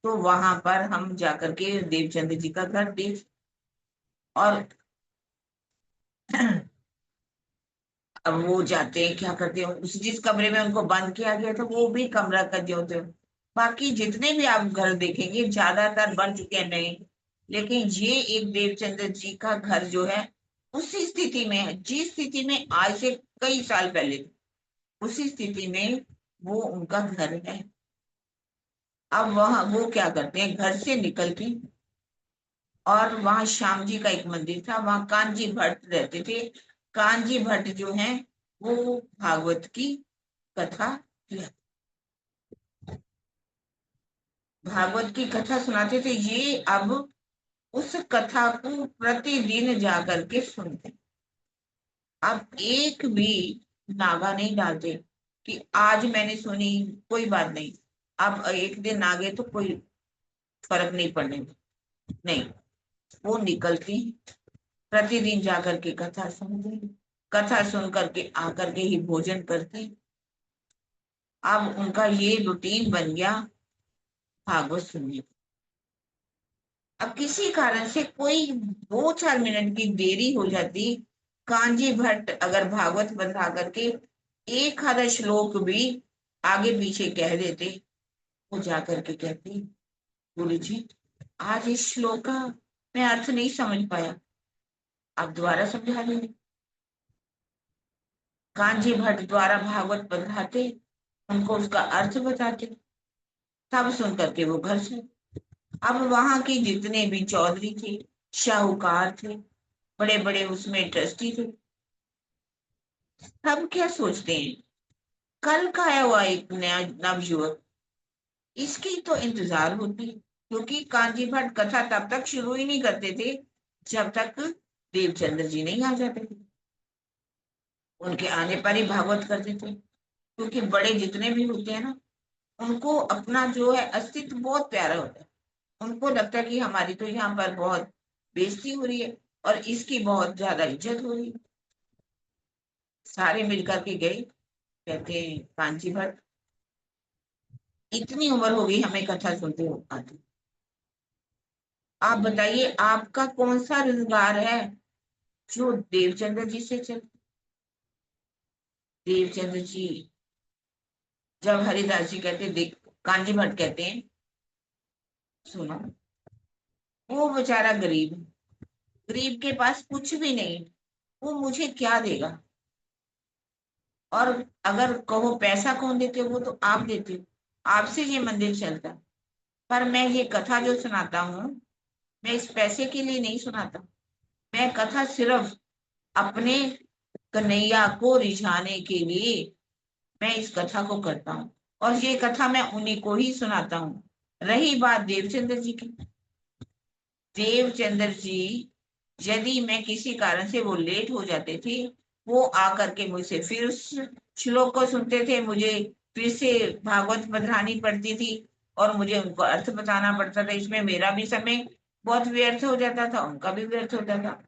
तो वहां पर हम जाकर के देवचंद्र जी का घर देख, और अब वो जाते हैं, क्या करते हैं, उस जिस कमरे में उनको बंद किया गया था वो भी कमरा का जो थे, बाकी जितने भी आप घर देखेंगे ज्यादातर बन चुके हैं नए, लेकिन ये एक देवचंद्र जी का घर जो है उसी स्थिति में है जिस स्थिति में आज से कई साल पहले थे, उसी स्थिति में वो उनका घर है। अब वहां वो क्या करते हैं, घर से निकल के, और वहां श्याम जी का एक मंदिर था, वहां कांजी भट्ट रहते थे। कांजी भट्ट जो है वो भागवत की कथा, भागवत की कथा सुनाते थे। ये अब उस कथा को प्रतिदिन जाकर के सुनते, अब एक भी नागा नहीं डालते कि आज मैंने सुनी, कोई बात नहीं, अब एक दिन आ गए तो कोई फर्क नहीं पड़ने, नहीं, वो निकलती प्रतिदिन जाकर के कथा सुनते, कथा सुन करके आकर के ही भोजन करते। अब उनका ये रूटीन बन गया भागवत सुनने का। अब किसी कारण से कोई 2-4 मिनट की देरी हो जाती, कांजी भट्ट अगर भागवत बंधा करके एक आधा श्लोक भी आगे पीछे कह देते, वो जाकर के कहती, गुरु जी आज इस श्लोक का मैं अर्थ नहीं समझ पाया, आप दोबारा समझा देंगे। कांजी भट्ट द्वारा भागवत बंधाते, उनको उसका अर्थ बताते, तब सुन करके वो घर से, अब वहां के जितने भी चौधरी थे, शाहूकार थे, बड़े बड़े उसमें ट्रस्टी थे, हम क्या सोचते हैं, कल का आया हुआ एक नया नवयुवक, इसकी तो इंतजार होती है, क्योंकि कांजी भट्ट कथा तब तक शुरू ही नहीं करते थे जब तक देवचंद्र जी नहीं आ जाते थे। उनके आने पर ही भागवत करते थे, क्योंकि बड़े जितने भी होते हैं ना, उनको अपना जो है अस्तित्व बहुत प्यारा होता है। उनको लगता है कि हमारी तो यहाँ पर बहुत बेइज्जती हो रही है और इसकी बहुत ज्यादा इज्जत हो रही है। सारे मिलकर के गए, कहते हैं कांची भट्ट इतनी उम्र हो गई हमें कथा सुनते हो आती, आप बताइए आपका कौन सा रोजगार है जो देवचंद्र जी से चल। देवचंद्र जी जब हरिदास जी कहते देख, कांजी भट्ट कहते हैं सुनो, वो बेचारा गरीब है, गरीब के पास कुछ भी नहीं, वो मुझे क्या देगा, और अगर कहो पैसा कौन देते हो, वो तो आप देते हो, आपसे ये मंदिर चलता है, पर मैं ये कथा जो सुनाता हूँ, मैं इस पैसे के लिए नहीं सुनाता, मैं कथा सिर्फ अपने कन्हैया को रिझाने के लिए मैं इस कथा को करता हूँ, और ये कथा मैं उन्हीं को ही सुनाता हूँ। रही बात देवचंद्र जी की, देवचंद्र जी यदि मैं किसी कारण से वो लेट हो जाते थे, वो आकर के मुझसे फिर उस श्लोक को सुनते थे, मुझे फिर से भागवत पढ़ानी पड़ती थी और मुझे उनको अर्थ बताना पड़ता था। इसमें मेरा भी समय बहुत व्यर्थ हो जाता था, उनका भी व्यर्थ होता था।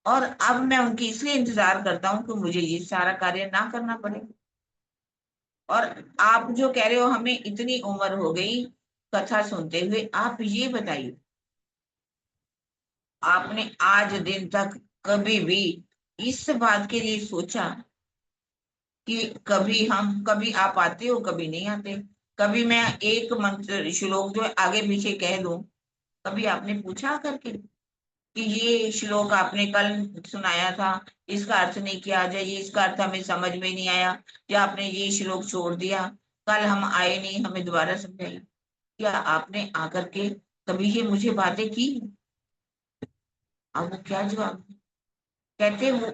और अब मैं उनकी इसलिए इंतजार करता हूँ कि मुझे ये सारा कार्य ना करना पड़े। और आप जो कह रहे हो हमें इतनी उम्र हो गई कथा सुनते हुए, आप ये बताइए, आपने आज दिन तक कभी भी इस बात के लिए सोचा कि कभी आप आते हो कभी नहीं आते, कभी मैं एक मंत्र श्लोक जो है आगे पीछे कह दूं, कभी आपने पूछा करके कि ये श्लोक आपने कल सुनाया था, इसका अर्थ नहीं किया, आज ये इसका अर्थ हमें समझ में नहीं आया, या आपने ये श्लोक छोड़ दिया, कल हम आए नहीं, हमें दोबारा समझाइए। क्या आपने आकर के कभी ये मुझे बातें की? अब वो क्या जवाब कहते वो,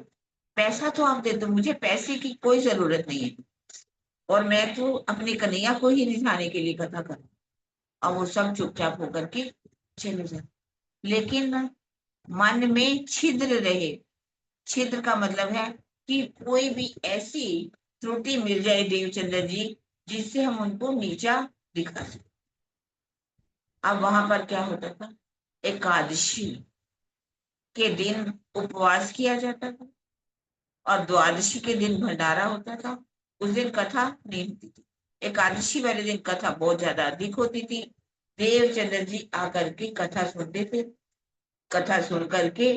पैसा तो आप देते हो, मुझे पैसे की कोई जरूरत नहीं है, और मैं तो अपनी कन्हैया को ही रिझाने के लिए कथा कर। और वो सब चुपचाप होकर के चले जाए, लेकिन मन में छिद्र रहे। छिद्र का मतलब है कि कोई भी ऐसी त्रुटि मिल जाए देवचंद्र जी, जिससे हम उनको नीचा दिखा सके। अब वहां पर क्या होता था, एकादशी के दिन उपवास किया जाता था और द्वादशी के दिन भंडारा होता था। उस दिन कथा नहीं होती थी, एकादशी वाले दिन कथा बहुत ज्यादा अधिक होती थी। देवचंद्र जी आकर के कथा सुनते थे, कथा सुन करके,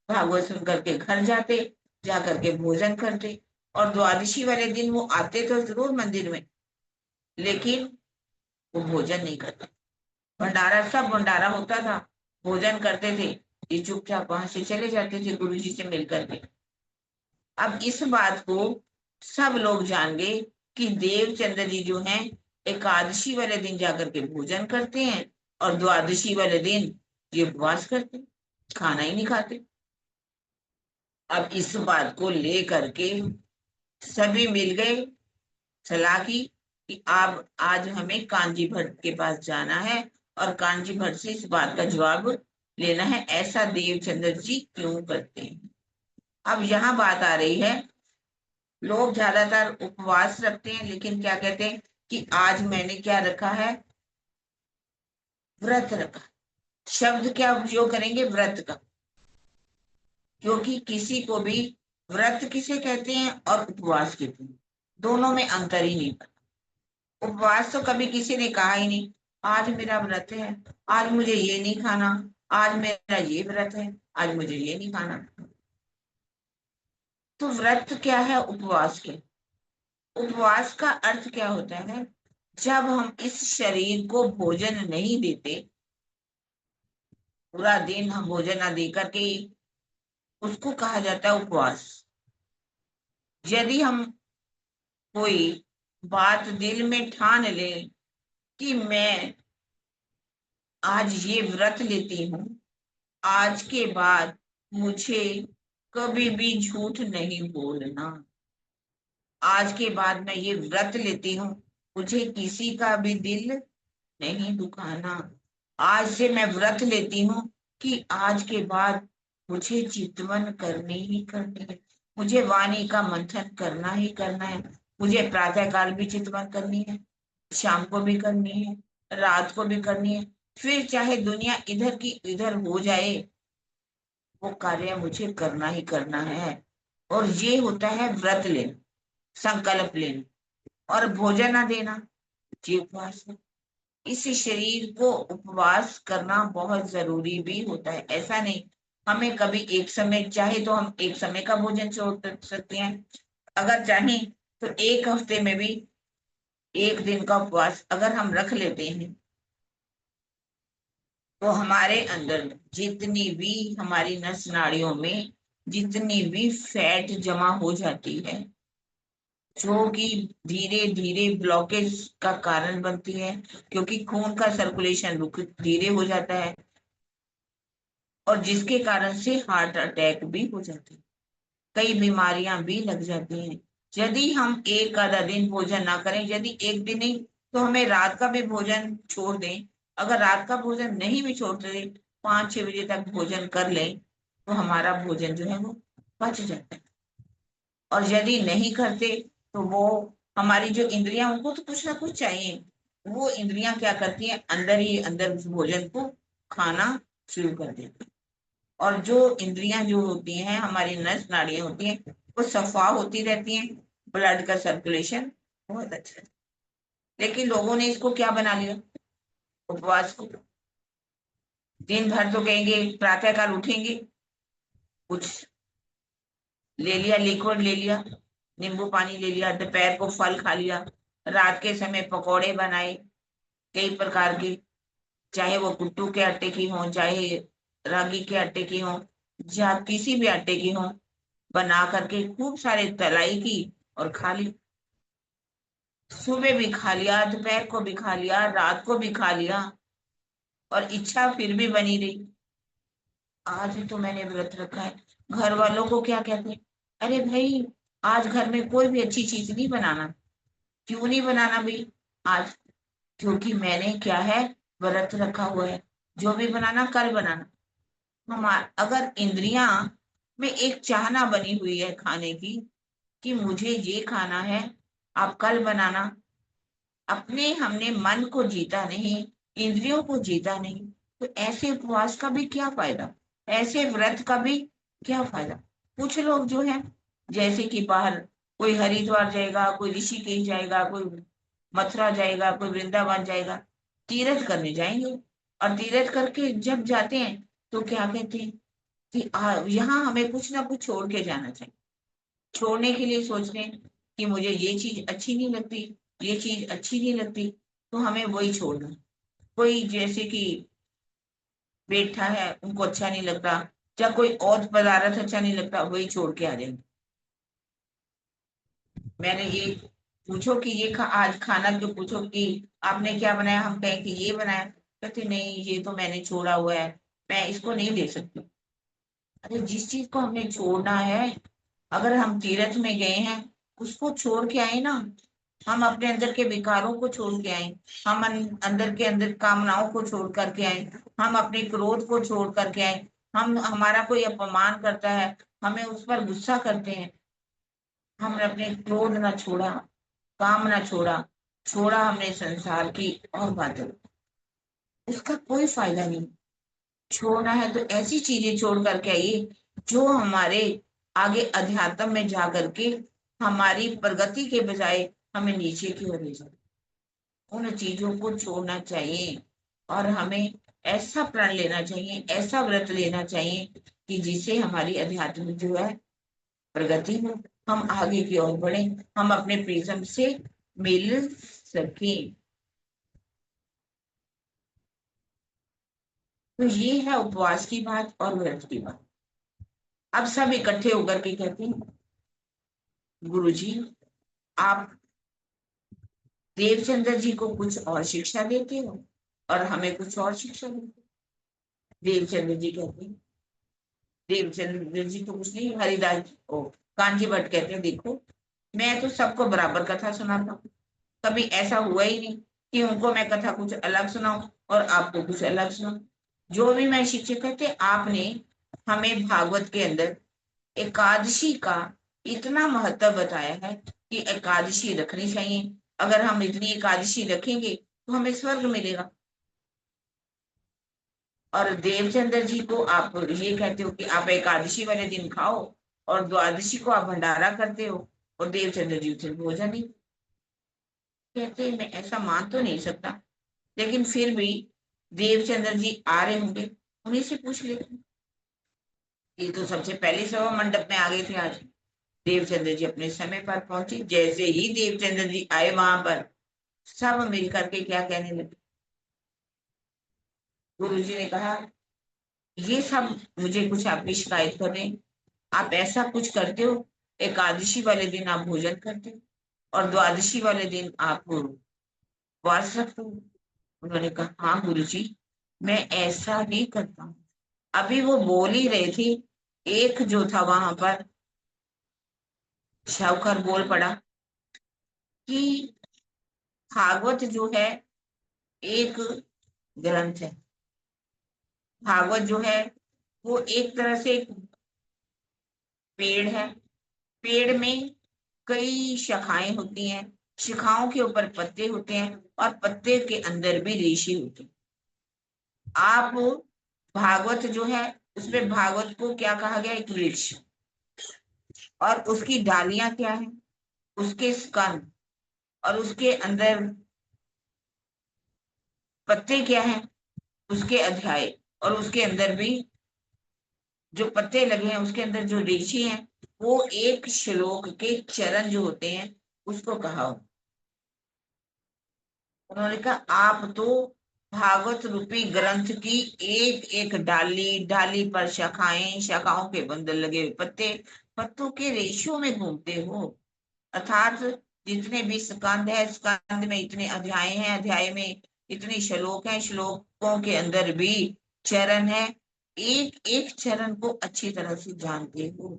भागवत सुन करके घर जाते, जा करके भोजन करते। और द्वादशी वाले दिन वो आते तो जरूर मंदिर में, लेकिन वो भोजन नहीं करते। भंडारा, सब भंडारा होता था, भोजन करते थे, ये चुपचाप वहां से चले जाते थे गुरु जी से मिल करके। अब इस बात को सब लोग जान गए कि देवचंद्र जी जो हैं एकादशी वाले दिन जाकर के भोजन करते हैं और द्वादशी वाले दिन ये उपवास करते हैं, खाना ही नहीं खाते। अब इस बात को लेकर के सभी मिल गए, सलाह की कि आप आज हमें कांजी भट्ट के पास जाना है और कांजी भट्ट से इस बात का जवाब लेना है, ऐसा देवचंद्र जी क्यों करते हैं। अब यहाँ बात आ रही है, लोग ज्यादातर उपवास रखते हैं, लेकिन क्या कहते हैं कि आज मैंने क्या रखा है, व्रत रखा। शब्द क्या उपयोग करेंगे, व्रत का, क्योंकि किसी को भी व्रत किसे कहते हैं और उपवास कहते हैं, दोनों में अंतर ही नहीं पता। उपवास तो कभी किसी ने कहा ही नहीं, आज मेरा व्रत है, आज मुझे ये नहीं खाना, आज मेरा ये व्रत है, आज मुझे ये नहीं खाना। तो व्रत क्या है, उपवास क्या? उपवास का अर्थ क्या होता है, जब हम इस शरीर को भोजन नहीं देते, पूरा दिन हम भोजन ना दे करके, उसको कहा जाता है उपवास। यदि हम कोई बात दिल में ठान ले कि मैं आज ये व्रत लेती हूँ, आज के बाद मुझे कभी भी झूठ नहीं बोलना, आज के बाद मैं ये व्रत लेती हूँ, मुझे किसी का भी दिल नहीं दुखाना, आज से मैं व्रत लेती हूँ कि आज के बाद मुझे चितवन करनी ही करनी है, मुझे वाणी का मंथन करना ही करना है, मुझे प्रातः काल भी चितवन करनी है, शाम को भी करनी है, रात को भी करनी है, फिर चाहे दुनिया इधर की इधर हो जाए, वो कार्य मुझे करना ही करना है। और ये होता है व्रत लेना, संकल्प लेना। और भोजन ना देना, ये उपवास है। इस शरीर को उपवास करना बहुत जरूरी भी होता है, ऐसा नहीं हमें कभी एक समय चाहे तो हम एक समय का भोजन छोड़ सकते हैं, अगर चाहें तो एक हफ्ते में भी एक दिन का उपवास अगर हम रख लेते हैं, तो हमारे अंदर जितनी भी हमारी नस नाड़ियों में जितनी भी फैट जमा हो जाती है, जो कि धीरे धीरे ब्लॉकेज का कारण बनती है, क्योंकि खून का सर्कुलेशन रुक धीरे हो जाता है, और जिसके कारण से हार्ट अटैक भी हो जाते हैं, कई बीमारियां भी लग जाती हैं। यदि हम एक आधा दिन भोजन ना करें, यदि एक दिन नहीं तो हमें रात का भी भोजन छोड़ दें। अगर रात का भोजन नहीं भी छोड़ते, 5-6 बजे तक भोजन कर लें, तो हमारा भोजन जो है वो पच जाता है। और यदि नहीं करते तो वो हमारी जो इंद्रियां, उनको तो कुछ ना कुछ चाहिए। वो इंद्रियां क्या करती हैं, अंदर ही अंदर उस भोजन को खाना शुरू कर देती हैं। और जो इंद्रियां जो होती हैं, हमारी नस नाड़ियां होती हैं, वो सफा होती रहती हैं, ब्लड का सर्कुलेशन बहुत अच्छा है। लेकिन लोगों ने इसको क्या बना लिया, उपवास को। दिन भर तो कहेंगे, प्रातःकाल उठेंगे, कुछ ले लिया, लिक्विड ले लिया, नींबू पानी ले लिया, दोपहर को फल खा लिया, रात के समय पकौड़े बनाए कई प्रकार के, चाहे वो कुट्टू के आटे की हो, चाहे रागी के आटे की हो, या किसी भी आटे की हो, बना करके खूब सारे तलाई की और खा ली। सुबह भी खा लिया, दोपहर को भी खा लिया, रात को भी खा लिया, और इच्छा फिर भी बनी रही। आज तो मैंने व्रत रखा है। घर वालों को क्या कहते हैं, अरे भाई, आज घर में कोई भी अच्छी चीज नहीं बनाना। क्यों नहीं बनाना भाई आज? क्योंकि मैंने क्या है, व्रत रखा हुआ है। जो भी बनाना कल बनाना। अगर इंद्रियां में एक चाहना बनी हुई है खाने की, कि मुझे ये खाना है, आप कल बनाना। अपने हमने मन को जीता नहीं, इंद्रियों को जीता नहीं, तो ऐसे उपवास का भी क्या फायदा, ऐसे व्रत का भी क्या फायदा। कुछ लोग जो है, जैसे कि बाहर कोई हरिद्वार जाएगा, कोई ऋषिकेश जाएगा, कोई मथुरा जाएगा, कोई वृंदावन जाएगा, तीर्थ करने जाएंगे। और तीर्थ करके जब जाते हैं तो क्या कहते हैं कि यहाँ हमें कुछ ना कुछ छोड़ के जाना चाहिए। छोड़ने के लिए सोच रहे हैं कि मुझे ये चीज अच्छी नहीं लगती, ये चीज अच्छी नहीं लगती, तो हमें वही छोड़ना। कोई जैसे कि पेठा है, उनको अच्छा नहीं लगता, या कोई और पदार्थ अच्छा नहीं लगता, वही छोड़ के आ जाएंगे। मैंने ये पूछो कि आज खाना जो पूछो कि आपने क्या बनाया, हम कहें कि ये बनाया, कहते नहीं, ये तो मैंने छोड़ा हुआ है, मैं इसको नहीं ले सकती। अरे जिस चीज को हमने छोड़ना है, अगर हम तीर्थ में गए हैं, उसको छोड़ के आए ना। हम अपने अंदर के विकारों को छोड़ के आए, हम अंदर के अंदर कामनाओं को छोड़ करके आए, हम अपने क्रोध को छोड़ करके आए। हम हमारा कोई अपमान करता है, हमें उस पर गुस्सा करते हैं, हमने अपने क्रोध ना छोड़ा, काम ना छोड़ा, छोड़ा हमने संसार की और बातें, उसका कोई फायदा नहीं। छोड़ना है तो ऐसी चीजें छोड़ करके आइए जो हमारे आगे अध्यात्म में जा करके हमारी प्रगति के बजाय हमें नीचे की ओर ले जाए। उन चीजों को छोड़ना चाहिए, और हमें ऐसा प्रण लेना चाहिए, ऐसा व्रत लेना चाहिए कि जिससे हमारी अध्यात्म जो है प्रगति हो, हम आगे की ओर बढ़े, हम अपने प्रिज्म से मिल सके। तो ये है उपवास की बात और व्रत की बात। अब सब इकट्ठे होकर के कहते हैं, गुरु जी, आप देवचंद्र जी को कुछ और शिक्षा देते हो और हमें कुछ और शिक्षा देते हो। देवचंद्र जी कहते हैं, देवचंद्र जी तो कुछ नहीं, हरिदास ओ कांजी भट्ट कहते हैं, देखो, मैं तो सबको बराबर कथा सुनाता हूँ। कभी ऐसा हुआ ही नहीं कि उनको मैं कथा कुछ अलग सुनाऊं और आपको कुछ अलग सुनाऊं। जो भी मैं शिक्षक कहते, आपने हमें भागवत के अंदर एकादशी का इतना महत्व बताया है कि एकादशी रखनी चाहिए। अगर हम इतनी एकादशी रखेंगे तो हमें स्वर्ग मिलेगा। और देवचंद्र जी को आप ये कहते हो कि आप एकादशी वाले दिन खाओ, और द्वादशी को आप भंडारा करते हो, और देवचंद्र जी उसे भोजन नहीं कहते। मैं ऐसा मान तो नहीं सकता, लेकिन फिर भी देवचंद्र जी आ रहे होंगे, उन्हीं से पूछ लेते हैं। ये तो सबसे पहले सभा मंडप में आ गए थे आज। देवचंद्र जी अपने समय पर पहुंचे, जैसे ही देवचंद्र जी आए वहां पर, सब मिल करके क्या कहने लगे। गुरु जी ने कहा, ये सब मुझे कुछ आपकी शिकायत कर रहे हैं। आप ऐसा कुछ करते हो, एकादशी वाले दिन आप भोजन करते हो, और द्वादशी वाले दिन आप उपवास रखते हो। उन्होंने कहा, हाँ गुरु जी, मैं ऐसा ही करता हूँ। अभी वो बोल ही रहे थे, एक जो था वहां पर शाहूकार बोल पड़ा कि भागवत जो है एक ग्रंथ है। भागवत जो है वो एक तरह से एक पेड़ है। पेड़ में कई शाखाएं होती हैं। शाखाओं के ऊपर पत्ते होते हैं और पत्ते के अंदर भी रेशे होते हैं। आप भागवत जो है उसमें भागवत को क्या कहा गया, एक वृक्ष। और उसकी डालियां क्या है, उसके स्कंद, और उसके अंदर पत्ते क्या है, उसके अध्याय। और उसके अंदर भी जो पत्ते लगे हैं उसके अंदर जो रेशे हैं वो एक श्लोक के चरण जो होते हैं उसको कहा। उन्होंने कहा आप तो भागवत रूपी ग्रंथ की एक एक डाली, डाली पर शाखाएं, शाखाओं के बंडल लगे हुए पत्ते, पत्तों के रेशों में घूमते हो। अर्थात जितने भी स्कंद है, स्कंद में इतने अध्याय हैं, अध्याय में इतने श्लोक हैं, श्लोकों के अंदर भी चरण है। एक एक चरण को अच्छी तरह से जानते हो।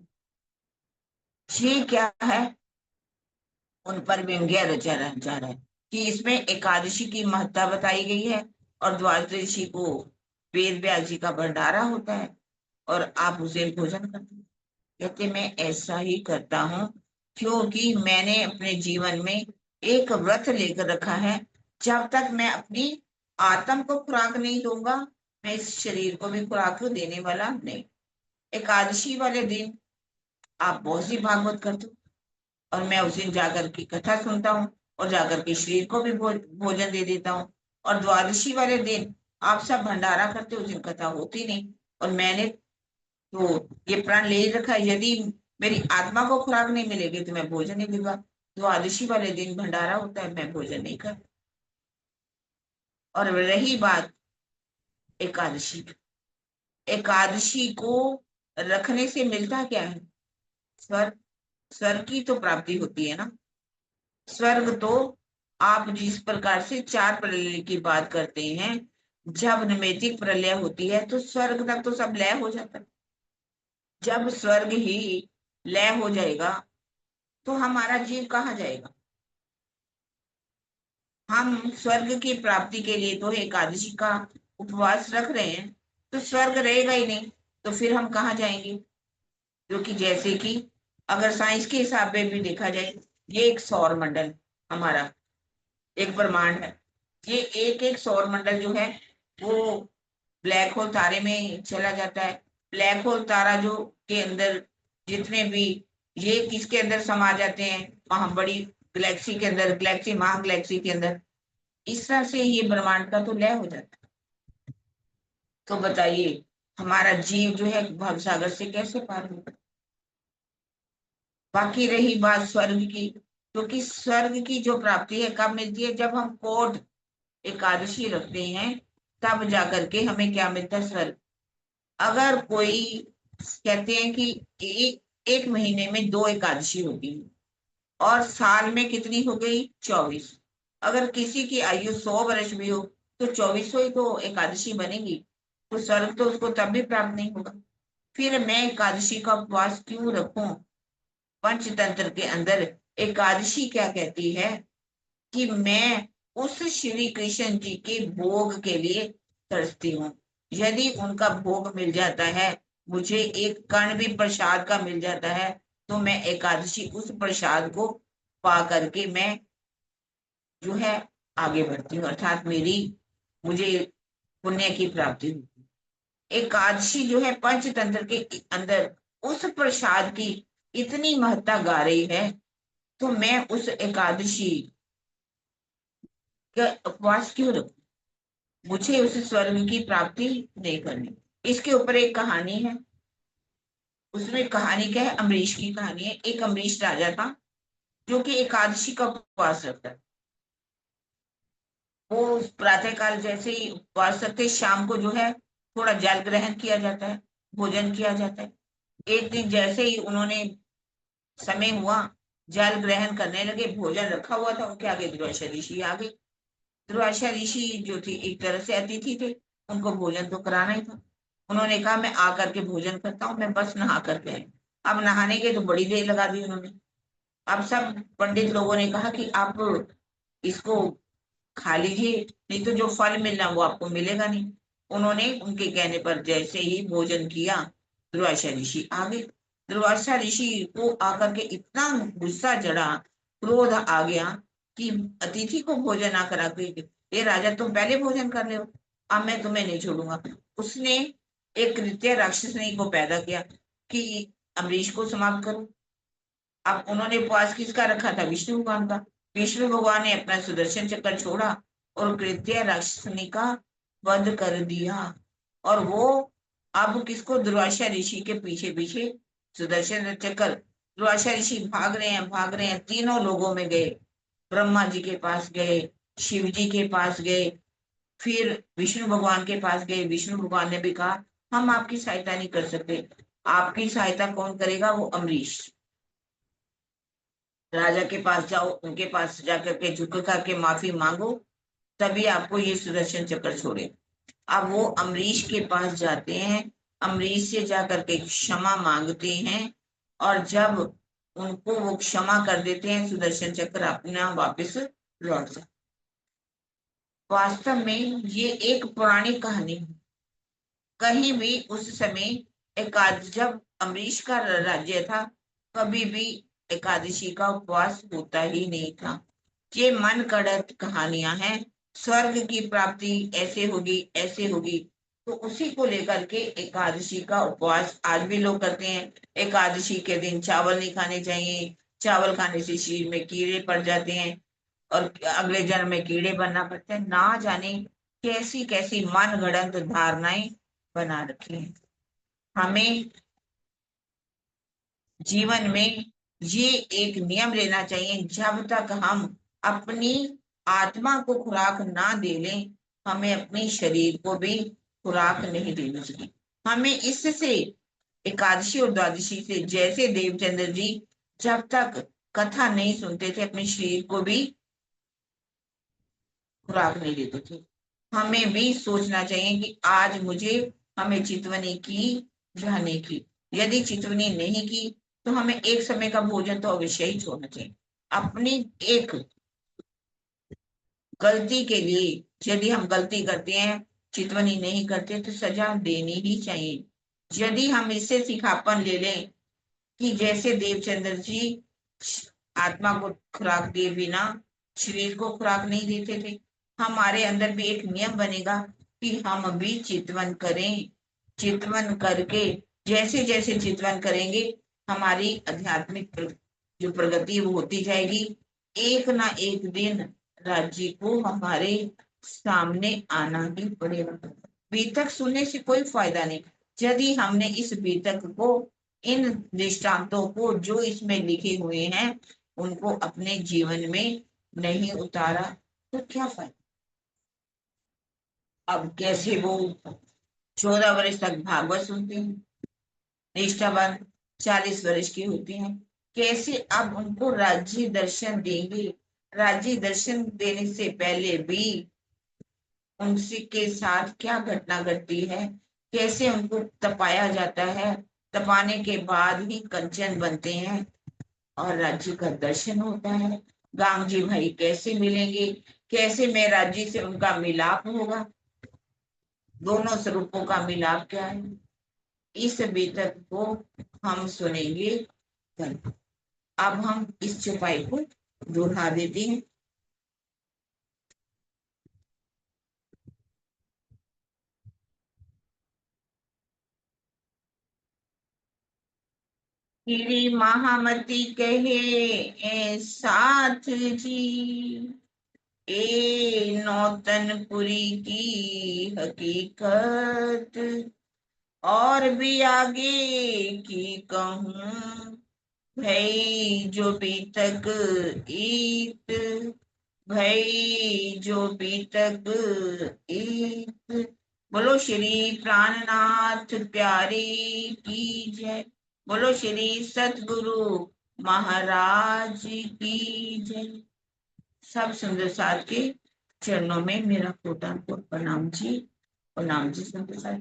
ये क्या है, उन पर व्यंग्य रचा जा रहा है कि इसमें एकादशी की महत्ता बताई गई है और द्वादशी को वेद व्यास जी का भंडारा होता है और आप उसे भोजन करते हैं। कहते मैं ऐसा ही करता हूँ क्योंकि मैंने अपने जीवन में एक व्रत लेकर रखा है। जब तक मैं अपनी आत्म को खुराक नहीं दूंगा, मैं इस शरीर को भी खुराक देने वाला नहीं। एकादशी वाले दिन आप बहुत सी भागवत करते हो और मैं उस दिन जाकर के कथा सुनता हूँ और जाकर के शरीर को भी भोजन दे देता हूँ। और द्वादशी वाले दिन आप सब भंडारा करते हो, उस दिन कथा होती नहीं। और मैंने तो ये प्रण ले ही रखा है, यदि मेरी आत्मा को खुराक नहीं मिलेगी तो मैं भोजन नहीं दूंगा। द्वादशी वाले दिन भंडारा होता है, मैं भोजन नहीं करता। और रही बात एकादशी की, एकादशी को रखने से मिलता क्या है, स्वर्ग। स्वर्ग की तो प्राप्ति होती है ना। स्वर्ग तो आप जिस प्रकार से चार प्रलय की बात करते हैं, जब नैमित्तिक प्रलय होती है तो स्वर्ग तक तो सब लय हो जाता है। जब स्वर्ग ही लय हो जाएगा तो हमारा जीव कहाँ जाएगा। हम स्वर्ग की प्राप्ति के लिए तो एकादशी का उपवास रख रहे हैं, तो स्वर्ग रहेगा ही नहीं, तो फिर हम कहाँ जाएंगे। क्योंकि जैसे कि अगर साइंस के हिसाब से भी देखा जाए, ये एक सौर मंडल हमारा एक ब्रह्मांड है। ये एक एक सौर मंडल जो है वो ब्लैक होल तारे में चला जाता है। ब्लैक होल तारा जो के अंदर जितने भी ये किसके अंदर समा जाते हैं, वहां बड़ी गैलेक्सी के अंदर, गैलेक्सी महा गैलेक्सी के अंदर। इस तरह से ये ब्रह्मांड का तो लय हो जाता है। तो बताइए हमारा जीव जो है भवसागर से कैसे पार होगा। बाकी रही बात स्वर्ग की, क्योंकि स्वर्ग की जो प्राप्ति है कब मिलती है, जब हम कोट एकादशी रखते हैं तब जाकर के हमें क्या मिलता है, स्वर्ग। अगर कोई कहते हैं कि एक महीने में दो एकादशी होती है और साल में कितनी हो गई, 24। अगर किसी की आयु 100 वर्ष भी हो तो 24 ही तो एकादशी बनेगी। तो स्वर्ग तो उसको तब भी प्राप्त नहीं होगा। फिर मैं एकादशी का उपवास क्यों रखूं। पंचतंत्र के अंदर एकादशी क्या कहती है कि मैं उस श्री कृष्ण जी के भोग के लिए तरसती हूँ। यदि उनका भोग मिल जाता है, मुझे एक कण भी प्रसाद का मिल जाता है, तो मैं एकादशी उस प्रसाद को पा करके मैं जो है आगे बढ़ती हूँ, अर्थात मेरी मुझे पुण्य की प्राप्ति होती है। एकादशी जो है पंचतंत्र के अंदर उस प्रसाद की इतनी महत्ता गा रही है, तो मैं उस एकादशी का उपवास क्यों रखूं। मुझे उस स्वर्ग की प्राप्ति नहीं करनी। इसके ऊपर एक कहानी है। उसमें कहानी क्या है, अमरीश की कहानी है। एक अमरीश राजा था जो कि एकादशी का उपवास रखता है। वो प्रातः काल जैसे ही उपवास रखते, शाम को जो है थोड़ा जल ग्रहण किया जाता है, भोजन किया जाता है। एक दिन जैसे ही उन्होंने समय हुआ, जल ग्रहण करने लगे, भोजन रखा हुआ था उनके आगे, दुर्वासा ऋषि आ गए। दुर्वासा ऋषि जो थी एक तरह से अतिथि थे, उनको भोजन तो कराना ही था। उन्होंने कहा मैं आकर के भोजन करता हूँ, मैं बस नहा करके आई। अब नहाने के तो बड़ी देर लगा दी उन्होंने। अब सब पंडित लोगों ने कहा कि आप इसको खा लीजिए, नहीं तो जो फल मिलना वो आपको मिलेगा नहीं। उन्होंने उनके कहने पर जैसे ही भोजन किया, दुर्वासा ऋषि आ गए। दुर्वासा ऋषि को आकर के इतना गुस्सा चढ़ा, क्रोध आ गया कि अतिथि को भोजन ना करा के, ये राजा तुम पहले भोजन कर ले, अब मैं तुम्हें नहीं छोड़ूंगा। उसने एक कृत्य राक्षसनी को पैदा किया कि अम्बरीश को समाप्त करो। अब उन्होंने उपवास किसका रखा था? विष्णु भगवान का। विष्णु भगवान ने अपना सुदर्शन चक्र छोड़ा और कृत्य राक्षसनी का वध कर दिया। और वो अब किसको? दुर्वासा ऋषि के पीछे पीछे सुदर्शन चक्र, दुर्वासा ऋषि भाग रहे हैं, भाग रहे हैं, तीनों लोगों में गए। ब्रह्मा जी के पास गए, शिव जी के पास गए, फिर विष्णु भगवान के पास गए। विष्णु भगवान ने भी कहा हम आपकी सहायता नहीं कर सकते, आपकी सहायता कौन करेगा? वो अम्बरीश। राजा के पास जाओ, उनके पास जाकर के झुक करके माफी मांगो, तभी आपको ये सुदर्शन चक्र छोड़े। अब वो अम्बरीश के पास जाते हैं, अम्बरीश से जाकर के क्षमा मांगते हैं, और जब उनको वो क्षमा कर देते हैं, सुदर्शन चक्र अपना वापस लौट जाता। वास्तव में ये एक पौराणिक कहानी है। कहीं भी उस समय जब अम्बरीश का राज्य था, कभी भी एकादशी का उपवास होता ही नहीं था। ये मन गढ़ंत कहानियां हैं। स्वर्ग की प्राप्ति ऐसे होगी, ऐसे होगी, तो उसी को लेकर के एकादशी का उपवास आज भी लोग करते हैं। एकादशी के दिन चावल नहीं खाने चाहिए, चावल खाने से शरीर में कीड़े पड़ जाते हैं और अगले जन्म में कीड़े बनना पड़ते हैं। ना जाने कैसी कैसी मन गढ़ंत धारणाएं बना रखी हैं। हमें जीवन में ये एक नियम लेना चाहिए, जब तक हम अपनी आत्मा को खुराक ना दे लें, हमें अपने शरीर को भी खुराक नहीं देनी चाहिए। हमें इससे, एकादशी और द्वादशी से, जैसे देवचंद्र जी जब तक कथा नहीं सुनते थे, अपने शरीर को भी खुराक नहीं देते थे, हमें भी सोचना चाहिए कि आज मुझे, हमें चितवनी की रहने की। यदि चितवनी नहीं की तो हमें एक समय का भोजन तो अवश्य ही छोड़ना चाहिए। अपनी एक गलती के लिए, यदि हम गलती करते हैं, चितवनी नहीं करते, तो सजा देनी ही चाहिए। यदि हम इससे सिखापन ले लें कि जैसे देवचंद्र जी आत्मा को खुराक दिए बिना शरीर को खुराक नहीं देते थे, हमारे अंदर भी एक नियम बनेगा कि हम भी चितवन करें। चितवन करके, जैसे जैसे चितवन करेंगे, हमारी आध्यात्मिक जो प्रगति है वो होती जाएगी। एक ना एक दिन राज्य को हमारे सामने आना ही पड़ेगा। बीतक सुनने से कोई फायदा नहीं। यदि हमने इस बीतक को, इन दृष्टांतों को जो इसमें लिखे हुए हैं, उनको अपने जीवन में नहीं उतारा, तो क्या फायदा? अब कैसे वो 14 वर्ष तक भागवत सुनते हैं, निष्ठावान 40 वर्ष की होती हैं, कैसे अब उनको राज्य दर्शन देंगे? राज्य दर्शन देने से पहले भी उनसे के साथ क्या घटना घटती है, कैसे उनको तपाया जाता है, तपाने के बाद ही कंचन बनते हैं और राज्य का दर्शन होता है। गांव जी भाई कैसे मिलेंगे, कैसे मैं राज्य से उनका मिलाप होगा, दोनों स्वरूपों का मिलाप क्या है, इस बीतक को हम सुनेंगे कल। अब हम इस चौपाई को दोहरा देते हैं। श्री महामती कहे साथ जी, ए नौतनपुरी की हकीकत, और भी आगे की कहूँ, भई जो बीतक ईत, भई जो बीतक ईत। बोलो श्री प्राणनाथ प्यारे की जय। बोलो श्री सतगुरु महाराज की जय। सब सुंदर साथ के चरणों में मेरा कोटि कोटि प्रणाम जी। प्रणाम जी सुंदर साथ।